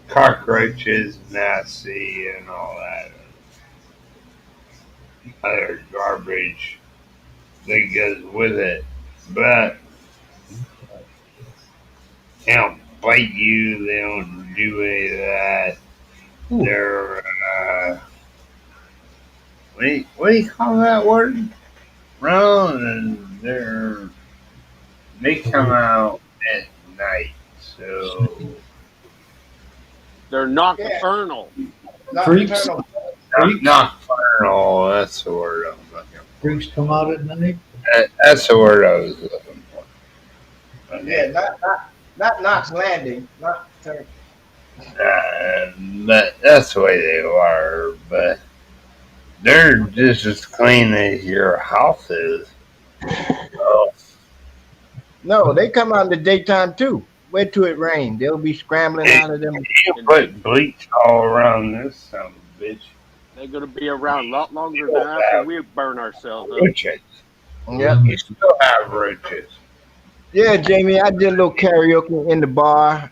cockroaches nasty and all that other garbage that goes with it. But they don't bite you. They don't do any of that. Ooh, They're what do you call that word? Round and they come out at night. So They're Yeah, nocturnal. freaks, nocturnal. freaks, nocturnal. That's the word I'm looking for. freaks come out at night. That's the word I was looking for. Yeah, Okay. not Knox Landing. Not But that's the way they are. But they're just as clean as your house is. Oh, no, they come out in the daytime too. Wait till it rains. They'll be scrambling you out of them. And put bleach all around this son of a bitch. they're going to be around a lot longer than You'll after have we burn ourselves up. roaches. Yep. You still have roaches. Yeah, Jamie, I did a little karaoke in the bar,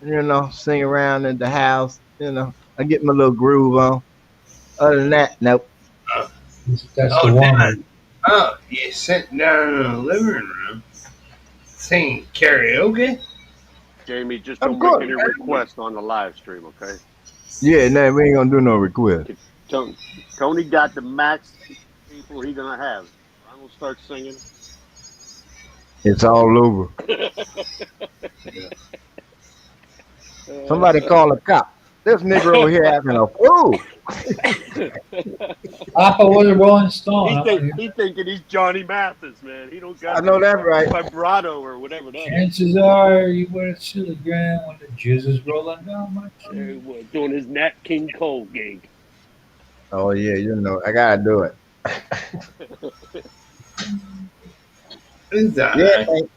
sing around in the house, I get my little groove on. Other than that, nope. Uh, That's the oh, warmer. damn. Oh, you sitting down in the living room singing karaoke? Jamie, just Of don't make course. any requests on the live stream, okay? Yeah, no, we ain't gonna do no request. Tony, Tony got the max people he going to have. I will start singing. It's all over. Somebody call a cop. This nigga over here acting a fool. Papa was a Rolling Stone. he thinking he's Johnny Mathis, man. He don't I got know the that right. vibrato or whatever that is. Chances are you would have silly grand when the jizz is rolling down my chin. Doing his Nat King Cole gig. Oh yeah, I gotta do it. Who's Yeah, that? man.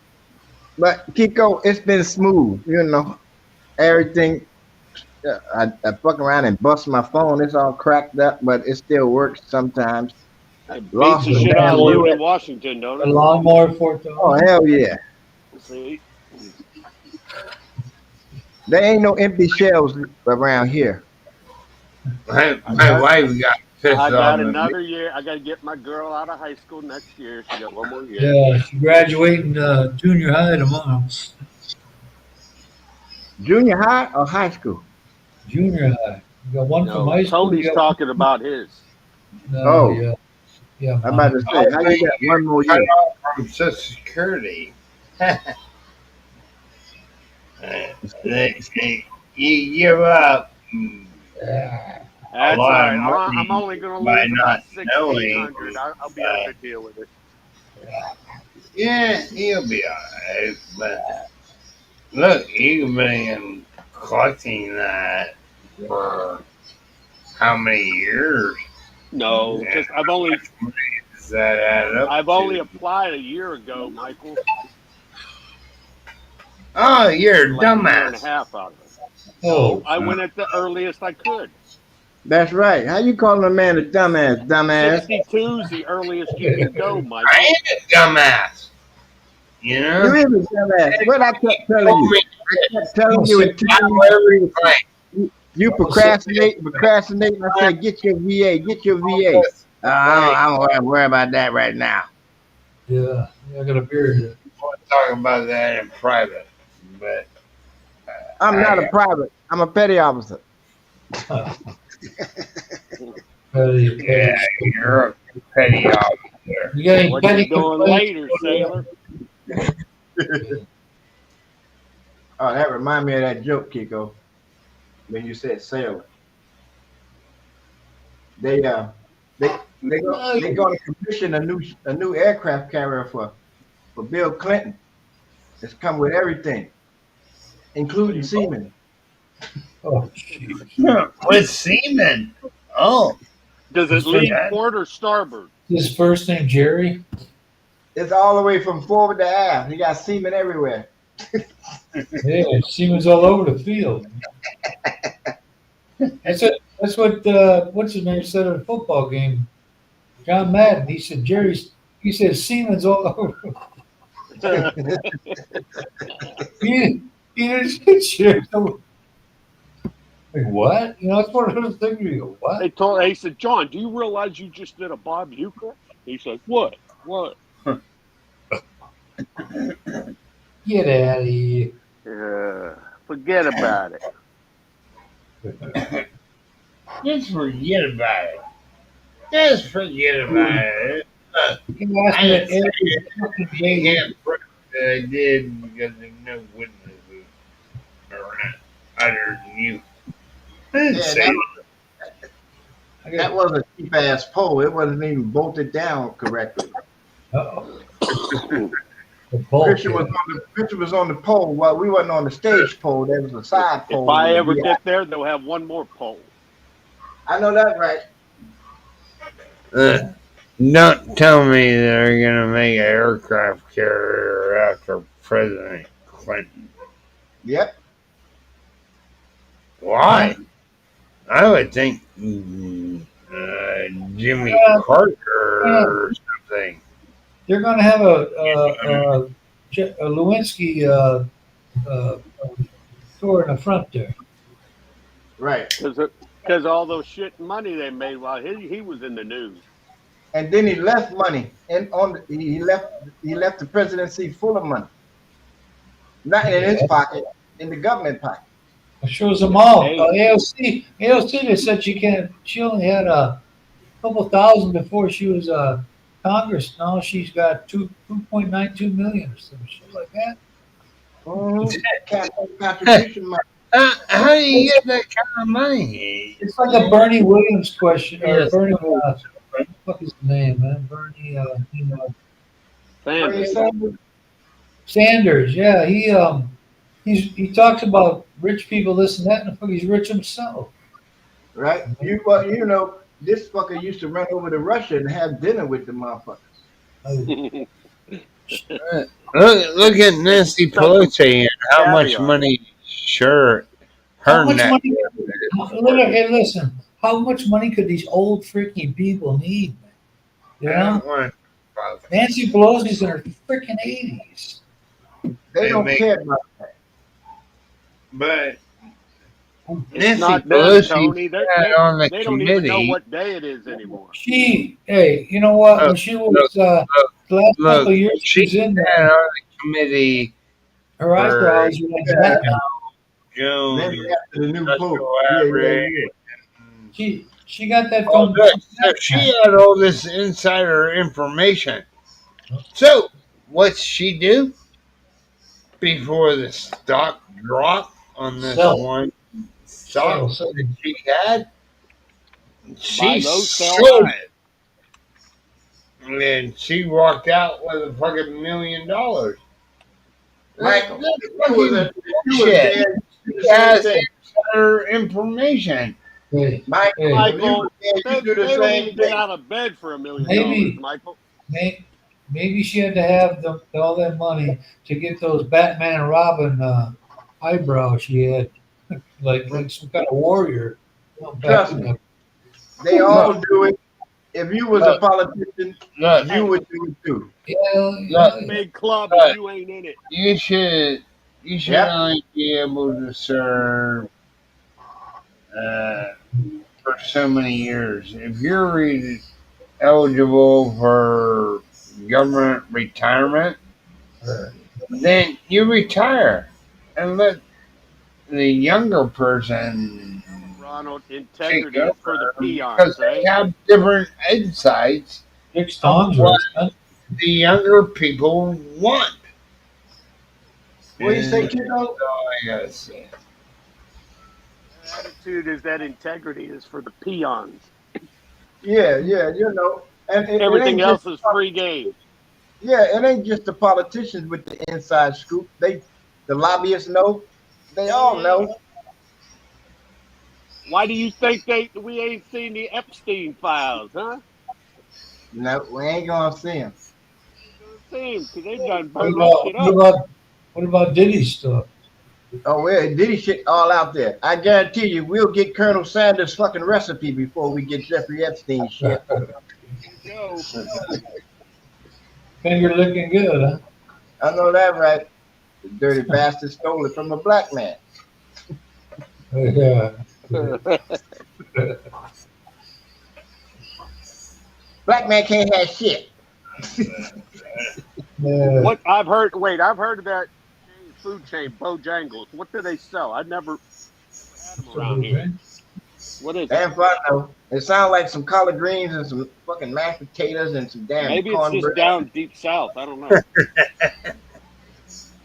But Kiko, it's been smooth. Everything. I fuck around and bust my phone. It's all cracked up, but it still works sometimes. It beats Lost the the shit out damn of living in US. Washington, don't A it? lawnmower for Oh Tony. hell yeah! See? There ain't no empty shelves around here. My wife got pissed I off got at me. another year. I got to get my girl out of high school next year. She got one more year. Yeah, she graduating junior high tomorrow. Junior high or high school? Junior high. You got one from No, high school. Tony's You got talking about his. no, Oh, yeah, yeah, I'm about to mine. say, I how you think got you're one more cut year? off from Social Security. You give up Yeah. a That's all lot of right. I'm money only going to by lose not about knowing. 1,600. I'll be able to deal with it. Yeah, he'll be alright. But look, you've been collecting that for how many years? No, And just how much money does that add up I've only to? applied a year ago, Michael. Oh, you're a Like a year and a dumbass. half out of it. No, Oh, I went at the earliest I could. That's right. How you calling a man a dumbass? Dumbass. 62 is the earliest you can go, I Michael. ain't a dumbass. You You know? is a dumbass. What I kept telling Told you. me I kept telling oh, you sit, and telling you. everything. You oh, sit, procrastinate. And I say, get your VA, get your VA. I don't worry about that right now. yeah, I got a beard. We'll talk about that in private. But I'm not a I, private. I'm a petty officer. Petty, yeah, you're a petty officer. You got any What you petty doing complaints? later, sailor? Oh, that remind me of that joke, Kiko, when you said sailor. They they No, they going to commission a new aircraft carrier for Bill Clinton. It's come with everything, including seamen. oh, jeez. With semen. Oh, Does it His first, lead that, port or starboard? his first name Jerry. It's all the way from forward to aft. You got seamen everywhere. Yeah, Siemens all over the field. That's what what's his name said at a football game. John Madden. He said Jerry's. He said Siemens all over. He didn't say Jerry. Like what? You know, it's one of those things where you go, what? They said, John, do you realize you just did a Bob Euchre? He said, what? What? Get out of here. Forget about it. just forget about it. Just forget about it. You asked I me didn't that say every fucking day. can't prove that I did because there's no witnesses around other than you. I didn't Yeah, say I that got, was a cheap ass pole. It wasn't even bolted down correctly. uh-oh. The bulk. Christian was on the pole while we wasn't on the stage pole. There was a side If pole. I ever Yeah, get there, they'll have one more pole. I know that right. Don't tell me they're gonna make an aircraft carrier after President Clinton. Yep. Why? I would think Jimmy Carter or something. They're going to have a Lewinsky store in the front there. Right. Because all those shit money they made while he was in the news. And then he left money and he left the presidency full of money. Not in his Yeah. pocket, in the government pocket. It shows them all. Hey. AOC, they said she only had a couple thousand before she was Congress. Now she's got 2.92 million or some shit like that. Campaign contribution money. How do you get that kind of money? It's like a Bernie Williams question, or Yes. Bernie, what is his name, man? Bernie, Bernie Sanders. Sanders. Sanders. Yeah, he talks about rich people, this and that, and he's rich himself. Right? You know, this fucker used to run over to Russia and have dinner with the motherfuckers. Look at Nancy Pelosi and how much Caviar. money her How much net. money? Hey, listen. How much money could these old freaking people need? Man? You I know, don't want to Nancy Pelosi's in her freaking 80s. They don't make- care about that. But It's Nancy not them, Pelosi Tony. sat on the They don't even know committee. what day it is anymore. Hey, you know what? When she was the last couple of years she was in sat there, on the committee her eyebrows were like that. Jones, Then after the new industrial pope. Yeah. average. She got that Oh, from. good. So she had all this insider information. So what's she do before the stock dropped on this Sell. one stock Sell. that she had? Buy She low, sell sold high. it. And she walked out with a fucking $1 million. Michael, That's if you was fucking there, bullshit. you do She the has same thing. insider information. Hey, Michael, Hey. if you Michael, was there, they you do the don't same even get thing. out of bed for $1 million, Maybe. Michael. maybe she had to have all that money to get those Batman and Robin eyebrows she had, like some kind of warrior. Trust me. They all do it. If you was a politician, Look, you would do it too. Yeah. Big club and you ain't in it. you should Yep. only be able to serve for so many years. If you're eligible for government retirement, then you retire and let the younger person Ronald, take integrity is for the over peons, because they right? have different insights Dick's tongs are expensive. the younger people want. What do you say, And Kiddo? that's all I gotta say. Attitude is that integrity is for the peons. Yeah, yeah, you know, and it Everything ain't just else is free game. yeah, it ain't just the politicians with the inside scoop. The lobbyists know. They all Yeah. know. Why do you think we ain't seen the Epstein files, huh? No, we ain't gonna see them. Ain't gonna see them because they done What burned that about shit what up. about what about Diddy stuff? Oh, well, Diddy shit all out there. I guarantee you, we'll get Colonel Sanders' fucking recipe before we get Jeffrey Epstein shit. There you go. Finger looking good, huh? I know that, right? The dirty bastard stole it from a black man. Yeah. Black man can't have shit. Yeah. What I've heard? Wait, I've heard of that food chain, Bojangles. What do they sell? I never had them around here. What is it? Damn fun though. It sounds like some collard greens and some fucking mashed potatoes and some damn Maybe it's just cornbread. down deep south. I don't know.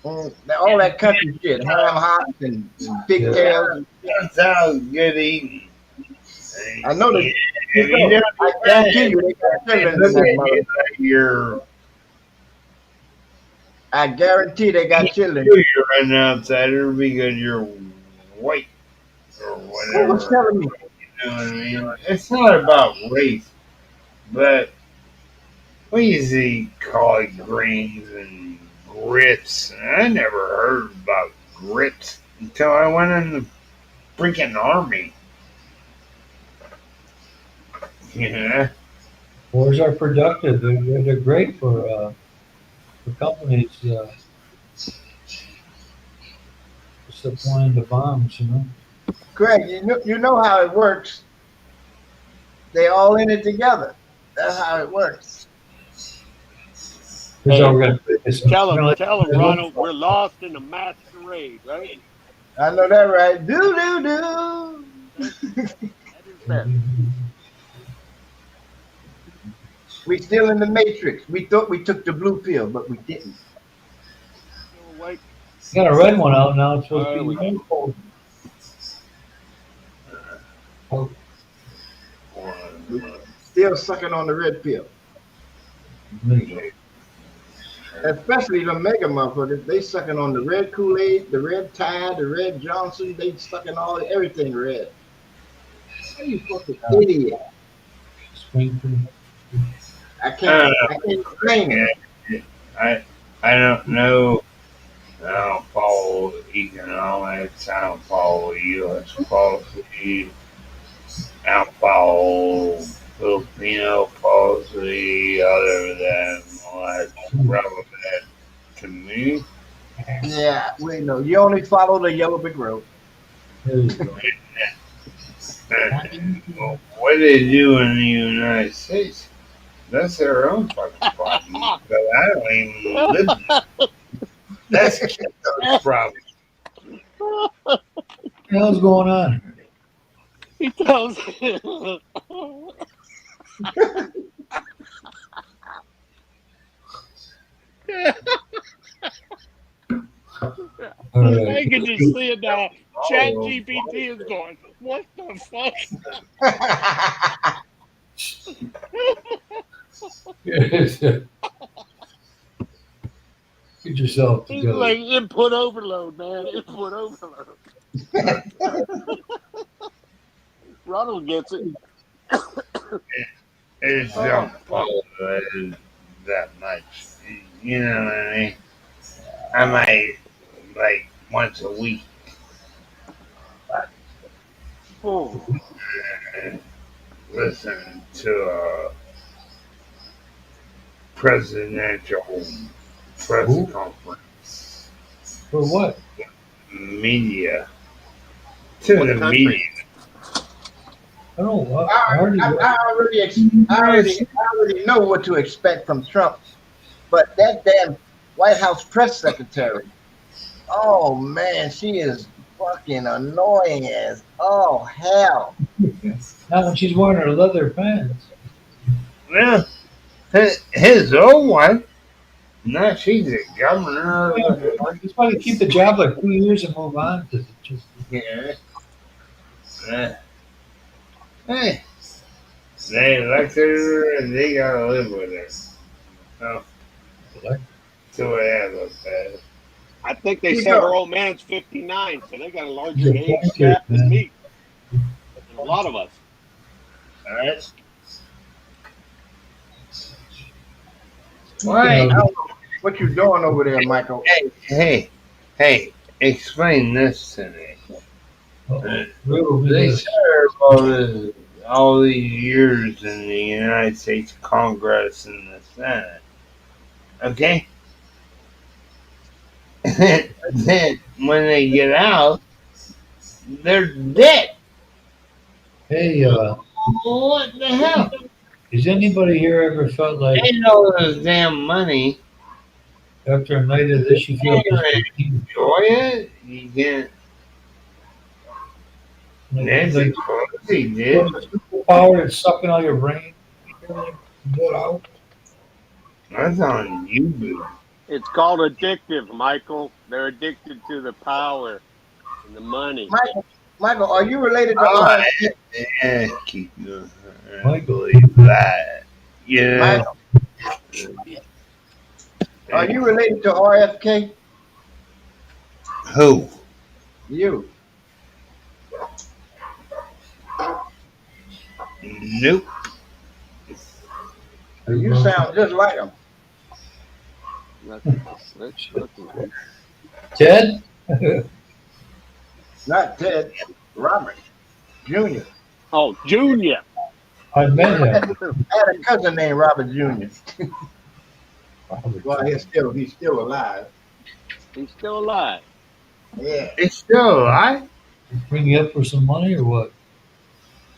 All that country shit, ham hocks and Yeah. pigtails. That sounds good eating. I know that. If you don't I do that, guarantee you, they got children in look that at mother. you like you're I guarantee they got children. you're an outsider because you're white or Who was whatever. telling me? You know what I mean? It's not about race, but we usually call it greens and grits. And I never heard about grits until I went in the freaking army. You know? Wars are productive. They're great for companies supplying the bombs. You know. Craig, you know how it works. They all in it together. That's how it works. Here's Hey, how we're gonna do this. tell We're him, gonna tell him, let- Ronald. We're lost in a masquerade, right? I know that, right? Do. That is that. We still in the matrix. We thought we took the blue pill, but we didn't. Still awake? got a red one out now. It's supposed There to we be go. cold. Still sucking on the red pill. Especially the mega motherfuckers. They sucking on the red Kool-Aid, the red Tide, the red Johnson. They sucking everything red. Are you fucking idiot? Springfield. I can't explain it. Yeah, I don't know. I don't follow economics. I don't follow U.S. policy. I don't follow Filipino policy other than what's relevant to me. Yeah, we know. You only follow the yellow brick road. There you go. What they do in the United States, that's their own fucking problem. But I don't even live there. That's Kento's problem. What the hell's going on? He tells. All I right. can just see it now. Chat GPT is going, what the fuck? Get yourself He's together. like input overload, man. Input overload. Ronald gets it. It's don't follow that much. You know what I mean? I might like once a week Oh, listen to a presidential press Ooh. conference. For what? Media. To What the country? media. I don't know. I already know what to expect from Trump, but that damn White House press secretary. Oh man, she is fucking annoying as oh hell. Not when she's wearing her leather pants. Well, his old wife. No, she's a governor. Just want to keep the job like 2 years and move on because it just Yeah. Hey, They elected her and they gotta live with her. Oh, Like, so I have a bad. I think they Keep said her going. old man's 59, so they got a he's larger a age blanket, gap than man. me and a lot of us. Alright? Speaking Why? of, I don't know what you doing over there, Michael. Hey, explain this to me. riddle me They this. serve all these years in the United States Congress and the Senate. Okay? Then when they get out, they're dead. Hey, What the hell? has anybody here ever felt like Ain't all this damn money. after a night of You this you feel can't just even enjoy it. You can't. Nancy like Pelosi you did. have a superpower that's sucking all your brain, everything get out? That's on YouTube. It's called addictive, Michael. They're addicted to the power and the money. Michael, are you related to Oh, RFK? keep going. I Michael, believe that. Yeah. Michael, are you related to RFK? Who? You. Nope. You sound just like him. Listen. Ted? Not Ted. Robert Jr. Oh, Junior. I met him. I had a cousin named Robert Jr. Well, he's still alive. He's still alive. Yeah. It's still alive. Bring you up for some money or what?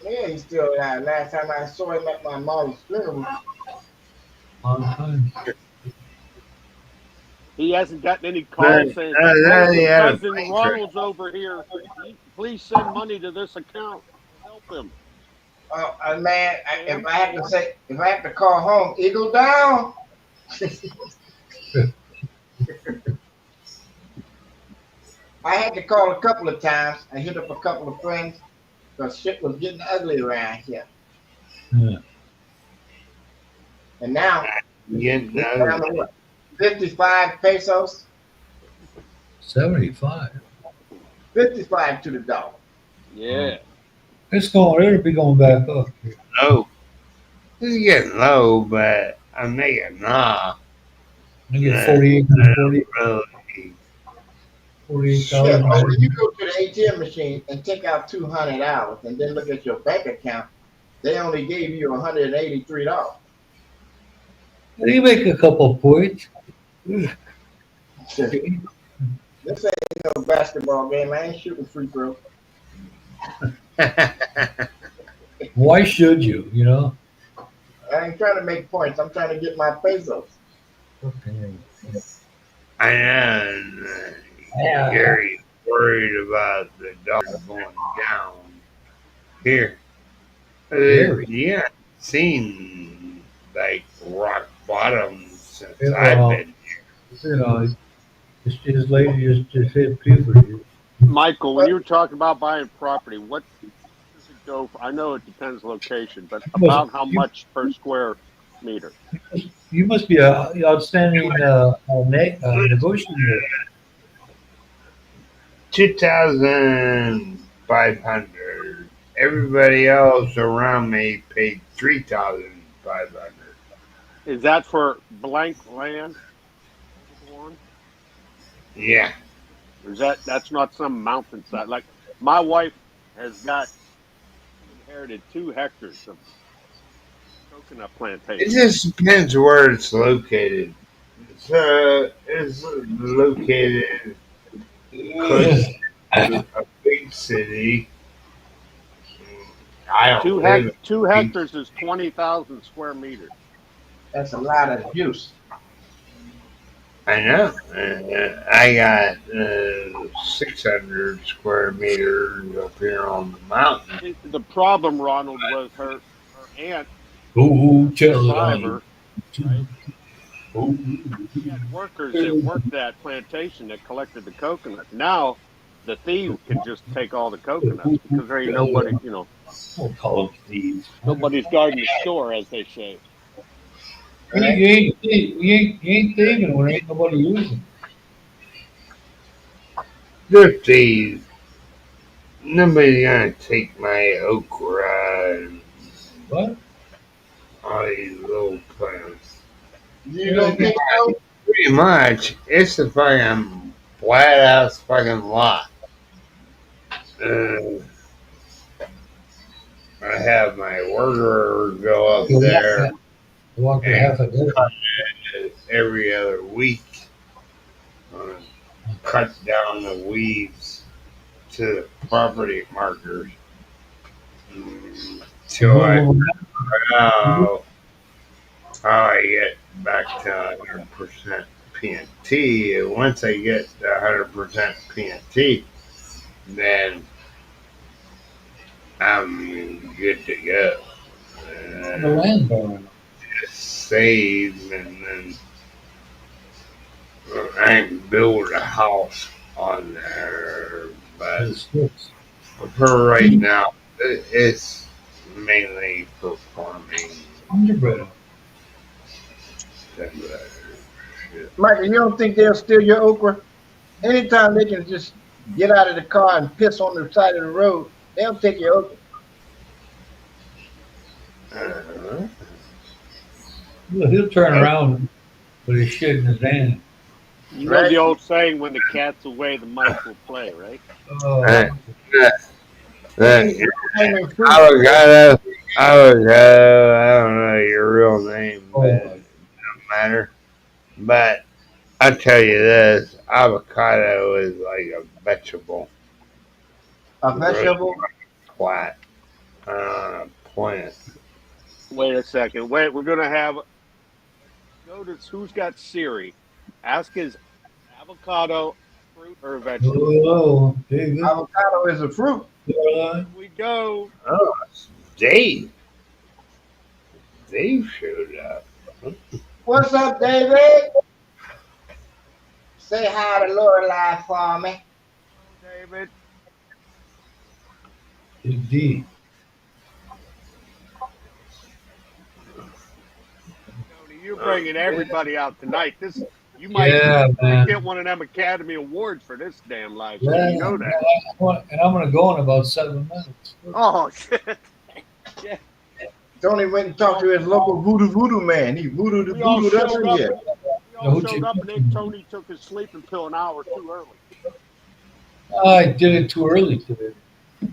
Yeah, he's still alive. Last time I saw him at my mom's funeral. Long time. He hasn't gotten any But calls saying, then "Oh, he had a cousin plane crash. Ronald's over here. Please send money to this account to help him." Man, if I have to call home, Eagle down. I had to call a couple of times. I hit up a couple of friends because shit was getting ugly around here. Yeah. And now Yeah, it's down to what? 55 pesos, 75. 55 to the dollar. Yeah. It'll be going back up. low. It's getting low, but I'm making I get Uh, 48, really. Shit, 48,000. or when you go to the ATM machine and take out $200 and then look at your bank account, they only gave you $183. You make a couple points. This ain't no basketball game. I ain't shooting free throw. Why should you, you know? I ain't trying to make points. I'm trying to get my pesos. Okay. I know. Yeah. Gary's worried about the dollar going down. Here. Gary. Yeah, seen like rock bottom since Yeah, I've well, been. you know, his lady just hit puberty. Michael, when you were talking about buying property, what does it go for? I know it depends location, but about how much per square meter? You must be a outstanding negotiator. 2,500. Everybody else around me paid 3,500. Is that for blank land? One? Yeah. Or is that's not some mountainside? Like my wife has got, she inherited 2 hectares of coconut It plantation. just depends where it's located. It's located close to a big city. I don't Two live hec in two a big. hectares is 20,000 square meters. That's a lot of use. I know. I got 600 square meters up here on the mountain. The problem, Ronald, was her aunt, Oh, tell it on survivor, right? She had workers that worked that plantation that collected the coconuts. Now the thieves can just take all the coconuts because there ain't nobody, We'll call them thieves. nobody's guarding the store, as they say. You ain't thieving when ain't nobody using. They're thieves. Nobody's gonna take my okra and What? all these little plants. You don't think so? Pretty much, it's a fucking flat ass fucking lot. Uh, I have my worker go up there Walk there half a day. every other week, cut down the weeds to the property markers. Till how I get back to 100% PNT. And once I get to 100% PNT, then I'm good to go. The land barn. Just save and then I can build a house on there. But for right now, it's mainly for farming. Underbred. Michael, you don't think they'll steal your okra? Anytime they can just get out of the car and piss on the side of the road, they'll take your okra. He'll turn around with his shit in his hand. You know the old saying, when the cat's away, the mice will play, right? Avocado, I don't know your real name, but it doesn't matter. But I tell you this, avocado is like a vegetable. A vegetable? Flat plant. Wait a second. Wait, we're going to have... Notice who's got Siri. Ask is avocado fruit or vegetable? Avocado is a fruit. Here we go. Oh, Dave. Dave showed up. What's up, David? Say hi to Lorelai for me. David. Indeed. Tony, you're bringing everybody out tonight. You might get one of them Academy Awards for this damn live show. You know that. And I'm going to go in about 7 minutes. Oh, shit. Yeah. Tony went and talked to his local voodoo man. He voodooed us in here. We all showed up, and then Tony took his sleeping pill an hour too early. I did it too early today. A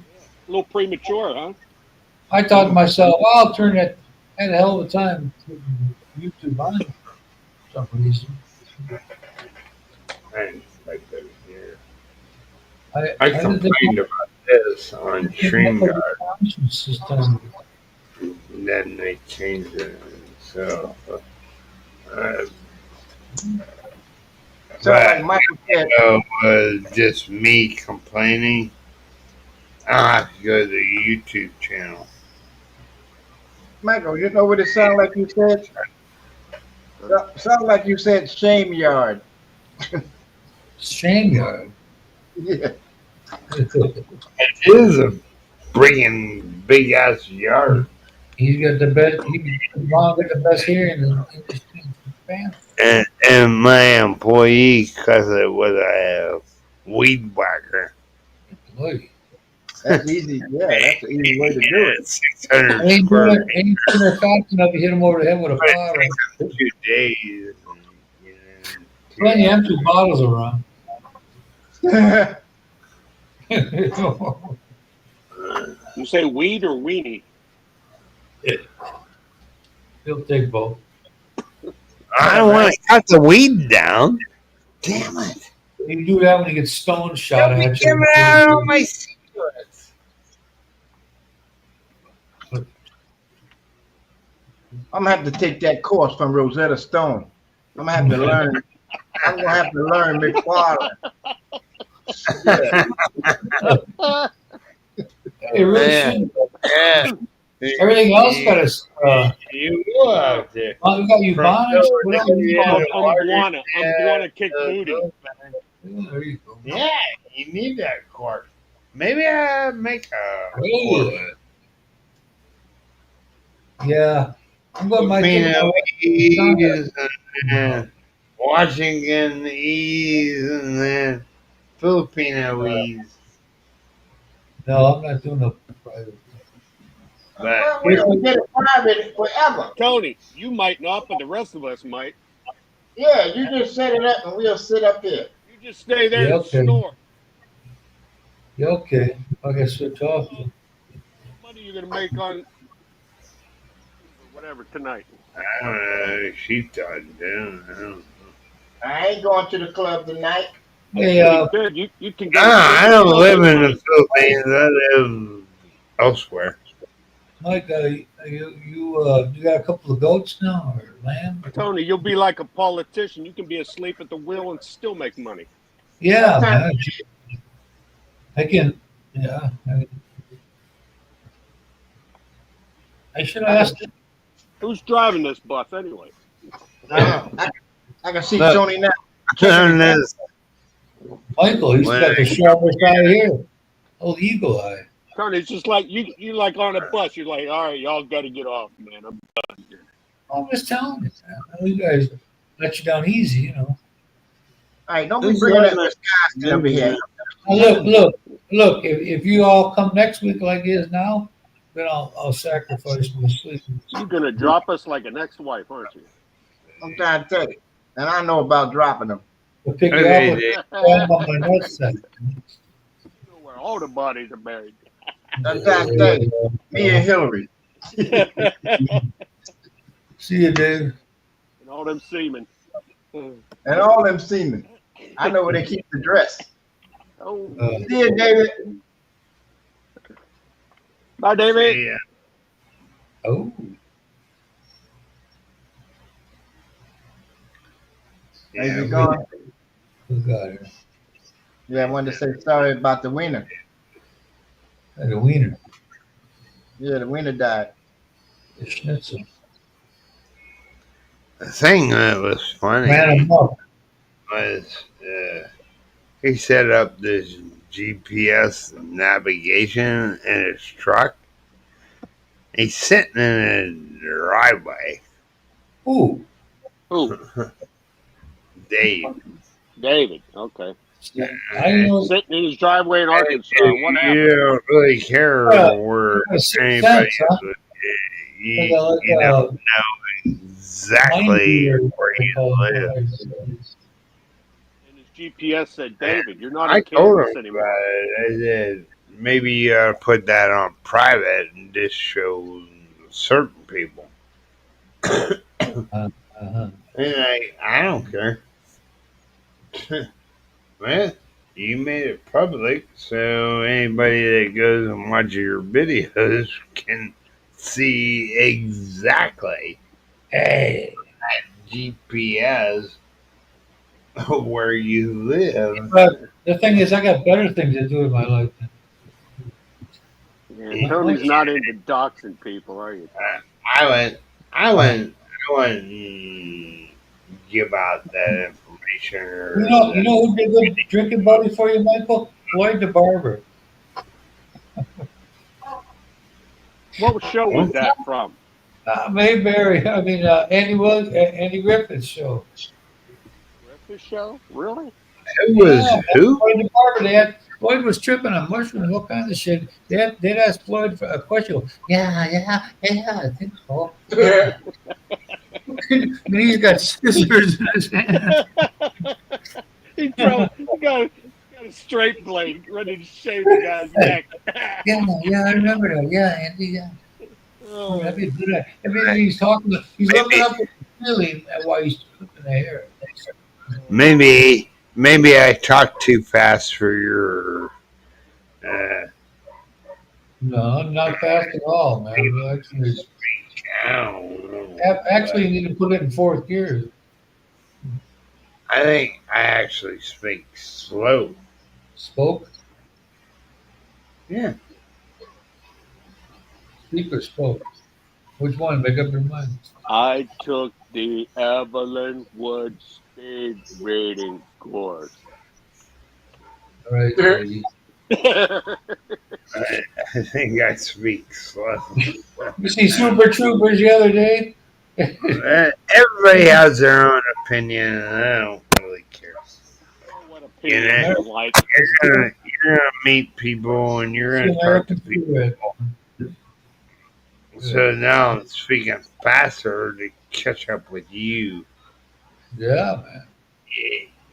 little premature, huh? I thought to myself, well, I'll turn that. I had a hell of a time YouTube on for some reason. I complained about this on StreamYard. And then they changed it. So, like Michael said, was just me complaining. I'll have to go to the YouTube channel. Michael, you know what it sounds like you said? Sounds like you said ShameYard. ShameYard? Yeah. It is a friggin' big ass yard. He's got the best. He's got the best here in the industry. And my employee, because it was a weed whacker. That's easy. Yeah, that's an easy way to do it. 600 ain't square. fast enough to hit him over the head with a bottle. 2 days. Plenty empty bottles around. You say weed or weenie? He'll take both. I don't want to cut the weed down. Damn it. You do that when you get stone shot at you. Give it out all my secrets. I'm gonna have to take that course from Rosetta Stone. I'm gonna have to learn. I'm gonna have to learn McFarlane. Yeah. It really should. Yeah. Everything else got us. You will have to. We got you Bonish. I'm Guana kick booty. There you go. Yeah, You need that cork. Maybe I make a Really? Corvette. Yeah. I'm going to take Filipino my son. ease and Washington ease and then Filipino ease. No, I'm not doing no private. But Well, we don't get it private forever. Tony, you might not, but the rest of us might. Yeah, you just set it up and we'll sit up here. You just stay there Yeah, and okay. snore. Yeah, okay. I guess we'll talk. What money you gonna make on or whatever tonight? I don't know. She thought down. I ain't going to the club tonight. Hey, Pretty good. You can get a I ticket don't still live make in the money. Philippines. I live elsewhere. Mike, you got a couple of goats now or lamb? Tony, you'll be like a politician. You can be asleep at the wheel and still make money. Yeah, Sometimes man. I can. Yeah, I should I ask. can, Who's driving this bus anyway? I can see Look. Tony now. And this, Michael, he's got the sharpest eye here. Oh, eagle eye. Tony, it's just like you like on a bus. You're like, all right, y'all got to get off, man. I'm just telling you, man. You guys let you down easy, you know. All right, don't be Who's bringing that driving Wisconsin over here. Now, look. If you all come next week like it is now, then I'll sacrifice my sleep. You're gonna drop us like an ex-wife, aren't you? I'm trying to tell you. And I know about dropping them. We'll pick you Okay, up with Dave. on my nutsack. You know where all the bodies are buried. I'm trying to tell you. Me and Hillary. See you, Dave. And all them seamen. And all them seamen. I know where they keep the dress. Oh, See you, David. bye, David. Yeah. Oh, How's Yeah, it going? who got her? Yeah, I wanted to say sorry about the winner. Had a wiener, Yeah, the winner died. a schnitzel. the thing that was funny Ran him up. was he set up this GPS navigation in his truck. He's sitting in a driveway. Ooh, Who? Dave. David. Okay. I know. Sitting in his driveway in Arkansas. What happened? You don't really care where Sixth anybody sense, huh? is. You, Like you don't know exactly where you live. And his GPS said, David, you're not I in told Kansas him anymore. about it. I said, maybe you ought to put that on private and just show certain people. Uh-huh. And I don't care. Well, you made it public, so anybody that goes and watches your videos can see exactly Hey, GPS where you live. but the thing is, I got better things to do in my life. Yeah, Tony's not into doxing people, are you? I wouldn't give out that information. Or You know who'd be a good drinking buddy for you, Michael? Floyd the barber. What show was that from? Mayberry. I mean, Andy Griffith's show. Breakfast show? Really? who was Yeah, who? Floyd the barber. Floyd was tripping on mushrooms, all kinds of shit. They'd ask Floyd for a question. Yeah, I think so. And he's got scissors in his hand. he got a straight blade ready to shave the guy's neck. Yeah, I remember that. Yeah, Andy. Yeah. Oh, That'd be a good idea. I mean, he's talking. He's looking up at the ceiling while he's clipping the hair. Maybe I talked too fast for your. No, not fast at all, man. You actually need to put it in fourth gear. I think I actually speak slow. Spoke. Yeah. Speaker spoke. Which one? Make up your mind. I took the Evelyn Wood speed reading course. All right, lady. I think I speak slow. You see Super Troopers the other day? Everybody has their own opinion, and I don't really care. Oh, what You opinions know, are like. you're gonna meet people, and you're It's the gonna talk to American people. cigarette. So now I'm speaking faster to catch up with you. Yeah, man.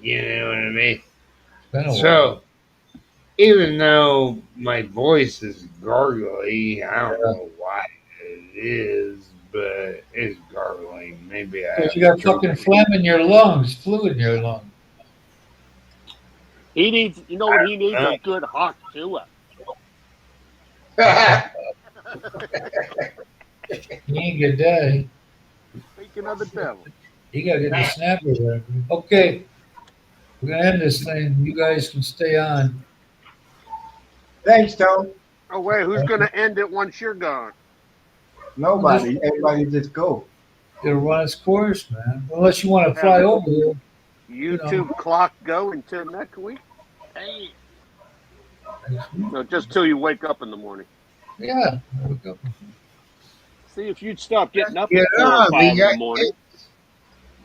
You know what I mean? It's been a while. So even though my voice is gargly, I don't Yeah. know why it is, but it's gargling. Maybe I Because have you got fucking COVID. phlegm in your lungs, fluid in your lungs. He needs, you know what he needs? Uh, A good hawk to He ain't get that. Speaking of the devil. He got to get the snapper there. Okay, we're going to end this thing. You guys can stay on. Thanks, Tony. Oh, wait, who's going to end it once you're gone? Nobody. Everybody just go. It'll run its course, man. Unless you want to Have fly the over here, you know, YouTube clock go until next week? Hey. next week. No, just till you wake up in the morning. Yeah. There we go. See, if you'd stop getting up at get 4 or up, you 5 in the got morning,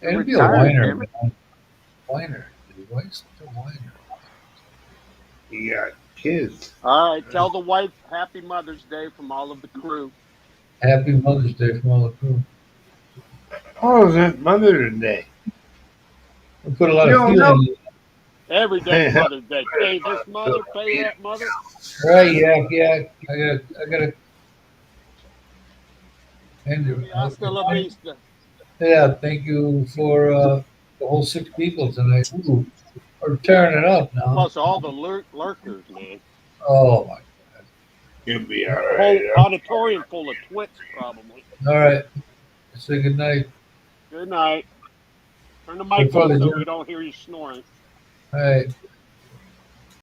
you're It'll be a retired, whiner, damn it. man. Whiner. Dude. Why is it a whiner? you got kids. All right, tell the wife Happy Mother's Day from all of the crew. Happy Mother's Day from all the crew. Oh, is that Mother's Day? We put a lot You of don't know. feeling in Every day's Mother's Day. Pay this mother, pay that mother. it. Right, yeah. I gotta end it. Hasta la vista. Yeah, thank you for the whole 6 people tonight. Ooh, we're tearing it up now. Plus all the lurkers, man. Oh my. You'll be A all whole right. auditorium full of twits, probably. All right. Say good night. Good night. Turn the My mic on father so here. we don't hear you snoring. All right.